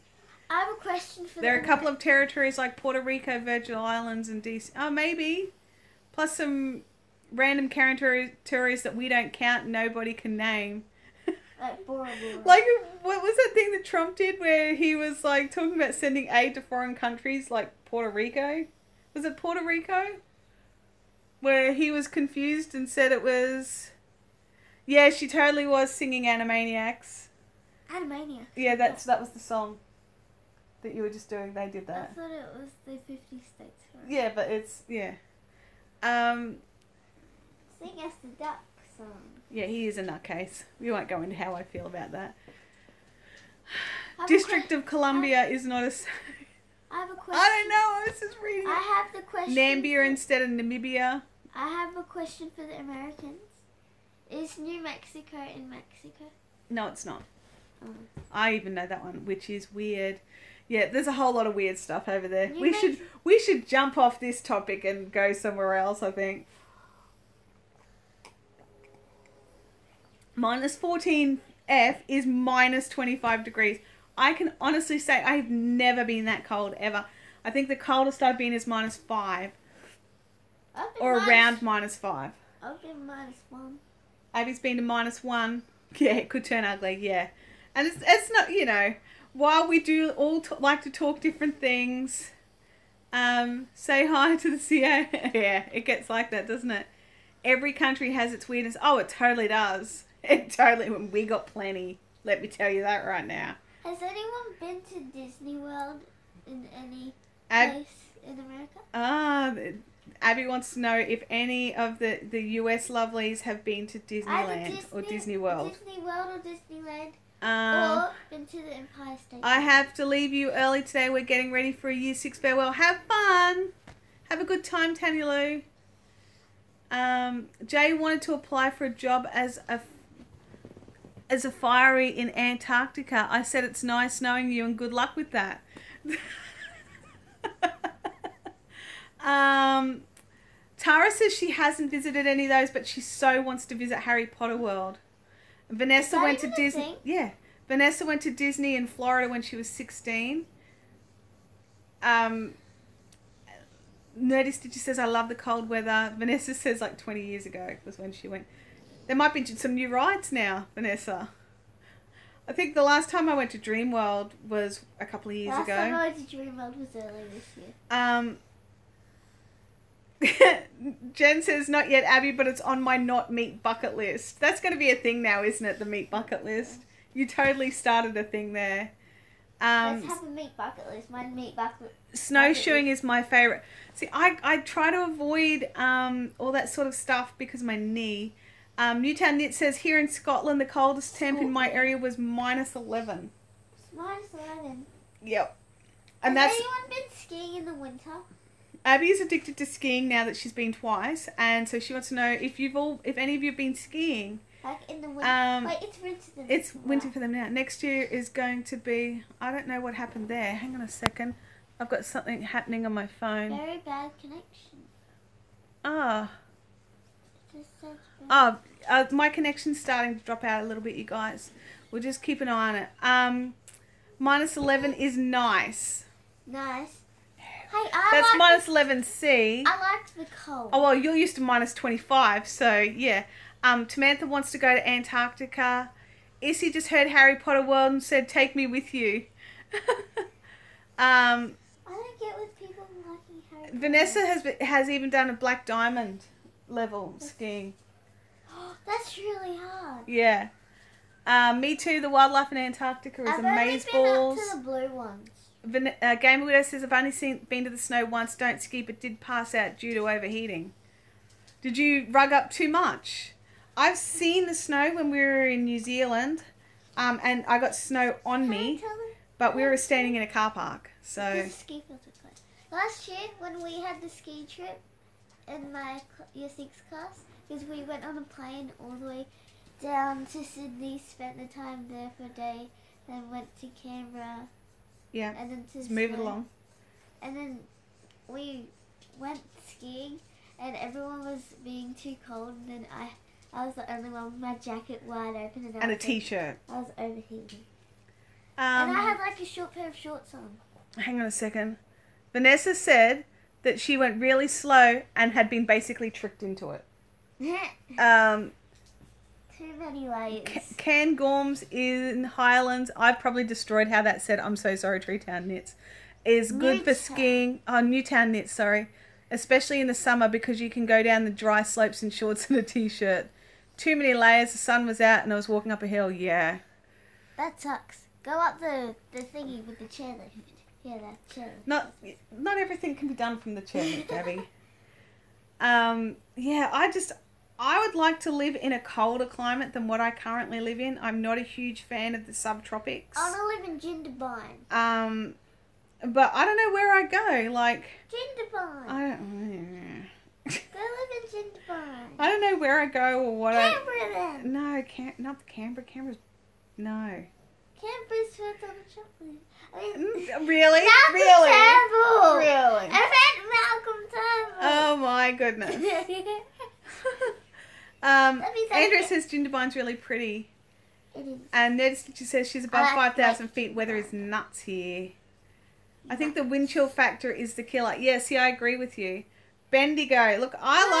Speaker 2: I have a question for
Speaker 1: There are a couple of territories like Puerto Rico, Virgin Islands, and DC. Oh, maybe. Plus some random territories that we don't count, nobody can name.
Speaker 2: Like Bora Bora.
Speaker 1: Like, what was that thing that Trump did where he was like talking about sending aid to foreign countries like Puerto Rico? Was it Puerto Rico? Where he was confused and said it was... Yeah, she totally was singing Animaniacs.
Speaker 2: Animaniacs?
Speaker 1: Yeah, that was the song that you were just doing. They did that.
Speaker 2: I thought it was the 50 states. Right?
Speaker 1: Yeah, but it's... Yeah.
Speaker 2: Sing us the duck song.
Speaker 1: Yeah, he is a nutcase. We won't go into how I feel about that. District of Columbia is not a...
Speaker 2: I have a question.
Speaker 1: I don't know. I was just reading.
Speaker 2: I have the question.
Speaker 1: Namibia instead of Namibia.
Speaker 2: I have a question for the Americans. Is New Mexico in Mexico?
Speaker 1: No, it's not.
Speaker 2: Oh.
Speaker 1: I even know that one, which is weird. Yeah, there's a whole lot of weird stuff over there. We should jump off this topic and go somewhere else, I think. Minus 14F is minus 25 degrees. I can honestly say I've never been that cold ever. I think the coldest I've been is minus 5. Or around minus 5.
Speaker 2: I've been minus 1.
Speaker 1: Abby's been to minus 1. Yeah, it could turn ugly, yeah. And it's not, you know, while we do all like to talk different things, say hi to the CO. Yeah, it gets like that, doesn't it? Every country has its weirdness. Oh, it totally does. It totally, we got plenty. Let me tell you that right now.
Speaker 2: Has anyone been to Disney World in any place in America?
Speaker 1: Abby wants to know if any of the US lovelies have been to Disneyland or Disney World.
Speaker 2: Disney World or Disneyland. Or been to the Empire State.
Speaker 1: I have to leave you early today. We're getting ready for a Year 6 farewell. Have fun. Have a good time, Tanya Lou. Jay wanted to apply for a job as a fiery in Antarctica. I said it's nice knowing you and good luck with that. Tara says she hasn't visited any of those, but she so wants to visit Harry Potter World. Vanessa went to Disney. Yeah, Vanessa went to Disney in Florida when she was 16. Nerdy Stitcher says, I love the cold weather. Vanessa says like 20 years ago was when she went. There might be some new rides now, Vanessa. I think the last time I went to Dreamworld was a couple of years ago.
Speaker 2: Last time I went to Dreamworld was earlier this
Speaker 1: year. Jen says, not yet, Abby, but it's on my not meat bucket list. That's going to be a thing now, isn't it, the meat bucket list? You totally started a thing there.
Speaker 2: Let's have a meat bucket list. My meat bucket list.
Speaker 1: Snowshoeing is my favourite. See, I try to avoid all that sort of stuff because of my knee. Newtown Knit says, here in Scotland, the coldest temp in my area was minus 11.
Speaker 2: Minus 11?
Speaker 1: Yep.
Speaker 2: And has anyone been skiing in the winter?
Speaker 1: Abby is addicted to skiing now that she's been twice, and so she wants to know if any of you have been skiing
Speaker 2: Like in the winter. Like it's winter.
Speaker 1: It's winter for them now. Next year is going to be, I don't know what happened there. Hang on a second. I've got something happening on my phone.
Speaker 2: Very bad connection.
Speaker 1: Ah. My connection's starting to drop out a little bit, you guys. We'll just keep an eye on it. -11 is nice.
Speaker 2: Nice. Hey,
Speaker 1: that's minus 11C.
Speaker 2: I like the cold.
Speaker 1: Oh, well, you're used to -25, so yeah. Tamantha wants to go to Antarctica. Issy just heard Harry Potter World and said, take me with you.
Speaker 2: I don't get with people liking Harry Potter.
Speaker 1: Vanessa has even done a Black Diamond level skiing.
Speaker 2: That's really hard.
Speaker 1: Yeah. Me too. The wildlife in Antarctica is amazeballs.
Speaker 2: I've only been up to the blue ones.
Speaker 1: Gamer Widow says, I've only been to the snow once, don't ski, but did pass out due to overheating. Did you rug up too much? I've seen the snow when we were in New Zealand, and I got snow on me, but we were standing in a car park. So
Speaker 2: ski fields are closed. Last year, when we had the ski trip in my year 6 class, because we went on a plane all the way down to Sydney, spent the time there for a day, then went to Canberra.
Speaker 1: Yeah,
Speaker 2: and then
Speaker 1: just move it along.
Speaker 2: And then we went skiing, and everyone was being too cold, and then I was the only one with my jacket wide open. And
Speaker 1: a t-shirt.
Speaker 2: I was overheating. And I had like a short pair of shorts on.
Speaker 1: Hang on a second. Vanessa said that she went really slow and had been basically tricked into it.
Speaker 2: Too many layers.
Speaker 1: Can Gorms in Highlands. I've probably destroyed how that said. I'm so sorry, Treetown Knits. Is good for skiing. Oh, Newtown Knits, sorry. Especially in the summer because you can go down the dry slopes in shorts and a t-shirt. Too many layers. The sun was out and I was walking up a hill. Yeah.
Speaker 2: That sucks. Go up the thingy with the chairlift. Yeah, that chairlift.
Speaker 1: Not everything can be done from the chairlift, Gabby. Yeah, I would like to live in a colder climate than what I currently live in. I'm not a huge fan of the subtropics.
Speaker 2: I want to live in Jindabyne.
Speaker 1: But I don't know where I go. Like
Speaker 2: Jindabyne.
Speaker 1: I don't.
Speaker 2: Go live in Jindabyne.
Speaker 1: I don't know where I go or what.
Speaker 2: Canberra then.
Speaker 1: No, not the Canberra. Canberra's no.
Speaker 2: Canberra's filled on chocolate. I mean,
Speaker 1: really?
Speaker 2: Malcolm
Speaker 1: Really?
Speaker 2: Turnbull.
Speaker 1: Really?
Speaker 2: I meant Malcolm Turnbull.
Speaker 1: Oh my goodness. Andrew says Jindabyne's really pretty.
Speaker 2: It is.
Speaker 1: And Ned Stitcher says she's above 5,000 feet. Weather is nuts here. I think the wind chill factor is the killer. Yeah, see, I agree with you. Bendigo. Look,
Speaker 2: I don't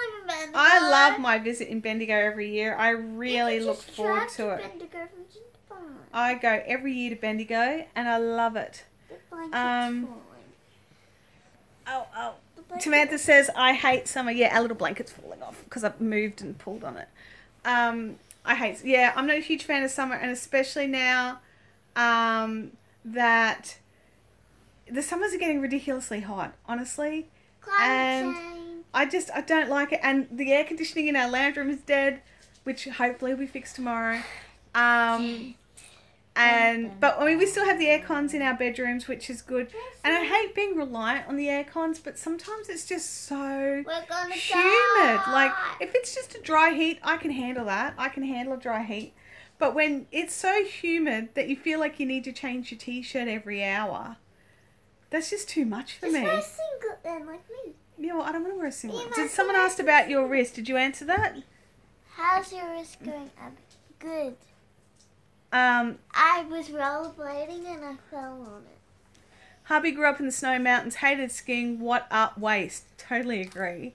Speaker 2: live in Bendigo.
Speaker 1: I love my visit in Bendigo every year. I really look forward to it.
Speaker 2: Bendigo from Jindabyne.
Speaker 1: I go every year to Bendigo and I love it.
Speaker 2: The blanket's falling.
Speaker 1: Oh. Tamantha says, I hate summer. Yeah, our little blanket's falling off because I've moved and pulled on it. I'm not a huge fan of summer, and especially now that the summers are getting ridiculously hot, honestly.
Speaker 2: Climate change.
Speaker 1: I don't like it. And the air conditioning in our lounge room is dead, which hopefully will be fixed tomorrow. But I mean, we still have the air cons in our bedrooms, which is good. And I hate being reliant on the air cons, but sometimes it's just so humid. Like, if it's just a dry heat, I can handle that. I can handle a dry heat. But when it's so humid that you feel like you need to change your t-shirt every hour, that's just too much for me.
Speaker 2: Just wear a singlet then, like me.
Speaker 1: Yeah, well, I don't want to wear a singlet. Did someone ask about your wrist? Did you answer that?
Speaker 2: How's your wrist going, Abby? Good.
Speaker 1: I
Speaker 2: was rollerblading and I fell on it.
Speaker 1: Hubby grew up in the snow mountains, hated skiing. What up, waste? Totally agree.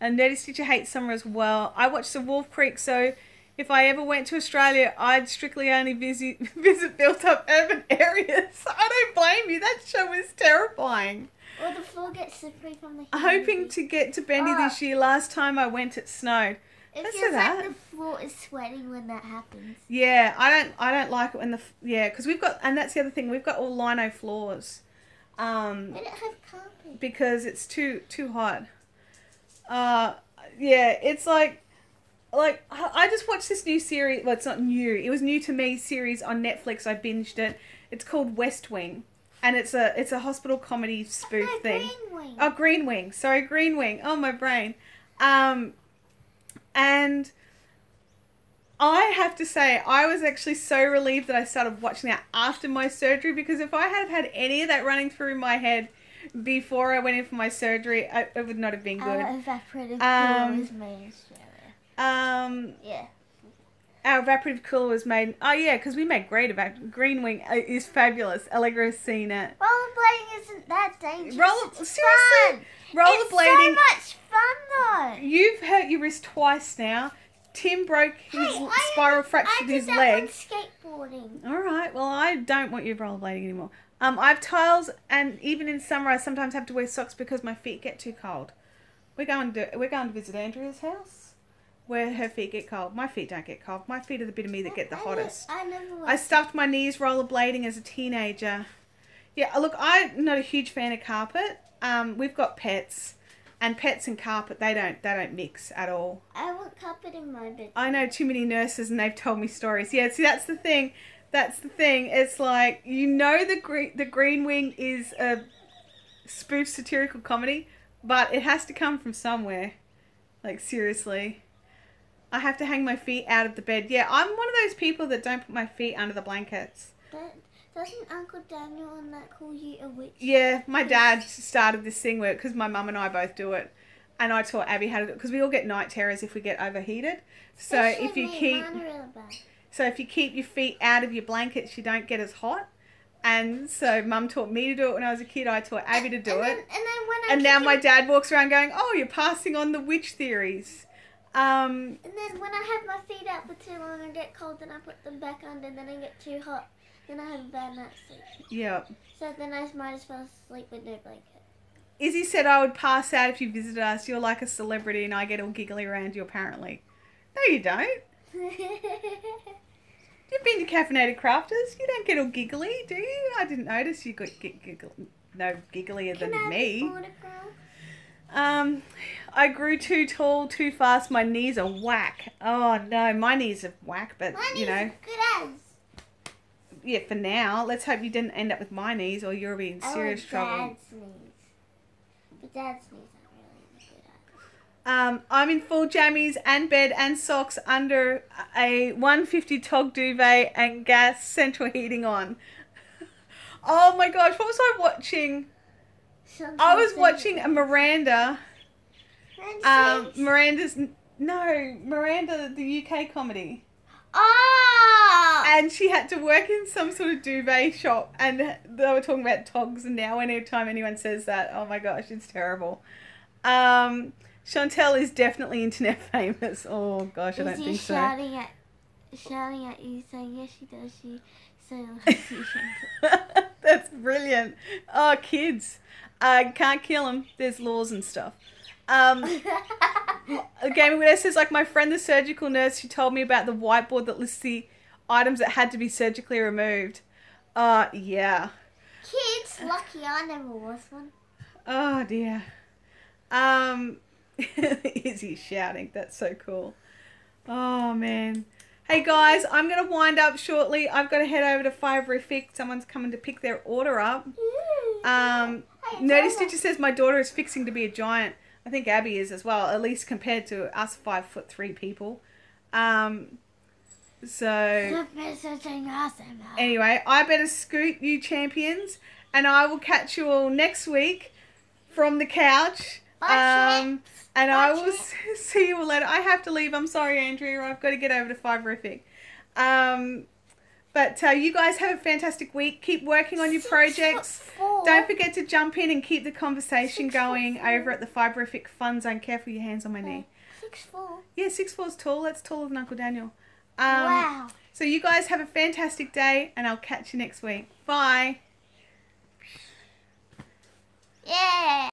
Speaker 1: And Nettie Stitcher hates summer as well. I watched the Wolf Creek, so if I ever went to Australia, I'd strictly only visit built-up urban areas. I don't blame you. That show was terrifying.
Speaker 2: Or the floor gets slippery from the heat.
Speaker 1: Hoping to get to Bendy this year. Last time I went, it snowed.
Speaker 2: It feels like the floor is sweating when that happens.
Speaker 1: Yeah, I don't like it when because we've got, and that's the other thing, we've got all lino floors.
Speaker 2: We don't have carpet.
Speaker 1: Because it's too hot. Yeah, it's like I just watched this new series. Well, it's not new. It was new to me. Series on Netflix. I binged it. It's called West Wing, and it's a hospital comedy spoof thing.
Speaker 2: Green Wing.
Speaker 1: Oh, Green Wing. Sorry, Green Wing. Oh, my brain. And I have to say, I was actually so relieved that I started watching that after my surgery, because if I had had any of that running through my head before I went in for my surgery, it would not have been good.
Speaker 2: Our evaporative cooler was made in Australia. Yeah.
Speaker 1: Our evaporative cooler was made... Oh, yeah, because we make great Green Wing is fabulous. Allegra's seen it.
Speaker 2: Rollerblading isn't that dangerous.
Speaker 1: Seriously?
Speaker 2: Fun.
Speaker 1: Rollerblading...
Speaker 2: It's so much fun, though.
Speaker 1: You've hurt your wrist twice now. Tim broke his spiral fractured his leg.
Speaker 2: I did that on skateboarding.
Speaker 1: All right. Well, I don't want you rollerblading anymore. I have tiles, and even in summer, I sometimes have to wear socks because my feet get too cold. We're going to visit Andrea's house, where her feet get cold. My feet don't get cold. My feet are the bit of me that get the hottest. I stuffed my knees rollerblading as a teenager. Yeah. Look, I'm not a huge fan of carpet. We've got pets. And pets and carpet, they don't mix at all.
Speaker 2: I want carpet in my bed.
Speaker 1: I know too many nurses, and they've told me stories. Yeah, see, that's the thing. It's like, you know, the Green Wing is a spoof satirical comedy, but it has to come from somewhere. Like, seriously. I have to hang my feet out of the bed. Yeah, I'm one of those people that don't put my feet under the blankets.
Speaker 2: Doesn't Uncle Daniel and that call you a witch?
Speaker 1: Yeah, my dad started this thing where, because my mum and I both do it, and I taught Abby how to do it, because we all get night terrors if we get overheated. So if you keep your feet out of your blankets, you don't get as hot. And so Mum taught me to do it when I was a kid. I taught Abby to do it. And now my dad walks around going, "Oh, you're passing on the witch theories."
Speaker 2: And then when I have my feet out for too long, I get cold, and I put them back under, and then I get too hot. Then I have a bad night's sleep.
Speaker 1: Yeah.
Speaker 2: So then I might as well sleep with no blanket.
Speaker 1: Izzy said I would pass out if you visited us. You're like a celebrity, and I get all giggly around you, apparently. No, you don't. You've been to Caffeinated Crafters. You don't get all giggly, do you? I didn't notice you got no gigglier than me. I grew too tall, too fast. My knees are whack. Oh, no, my knees are whack, but, you know.
Speaker 2: Good as.
Speaker 1: Yeah, for now. Let's hope you didn't end up with my knees, or you'll be in serious trouble.
Speaker 2: Dad's knees. But Dad's knees aren't really good at.
Speaker 1: I'm in full jammies and bed and socks under a 150 tog duvet and gas central heating on. Oh my gosh, what was I watching? I was watching a Miranda. Miranda, the UK comedy.
Speaker 2: Oh!
Speaker 1: And she had to work in some sort of duvet shop, and they were talking about togs, and now anytime anyone says that, oh my gosh, it's terrible. Chantel is definitely internet famous. Oh gosh, I don't think so.
Speaker 2: Shouting at you saying, yes she does, she so loves you, Chantel.
Speaker 1: That's brilliant. Oh, kids. Can't kill them. There's laws and stuff. Gaming Widow says, like my friend the surgical nurse, she told me about the whiteboard that lists the items that had to be surgically removed. Yeah.
Speaker 2: Kids, lucky I never was one.
Speaker 1: Oh dear. Izzy shouting. That's so cool. Oh man. Hey guys, I'm going to wind up shortly. I've got to head over to Fiberific. Someone's coming to pick their order up. Nerdy Stitcher says my daughter is fixing to be a giant. I think Abby is as well, at least compared to us 5'3" people. So anyway, I better scoot, you champions, and I will catch you all next week from the couch. And I will see you all later. I have to leave. I'm sorry, Andrea. I've got to get over to Fiberific. But you guys have a fantastic week. Keep working on your projects. Don't forget to jump in and keep the conversation going over at the Fiberific Fun Zone. Careful your hands on my knee.
Speaker 2: 6'4".
Speaker 1: Yeah, 6'4" is tall. That's taller than Uncle Daniel.
Speaker 2: Wow.
Speaker 1: So you guys have a fantastic day, and I'll catch you next week. Bye.
Speaker 2: Yeah.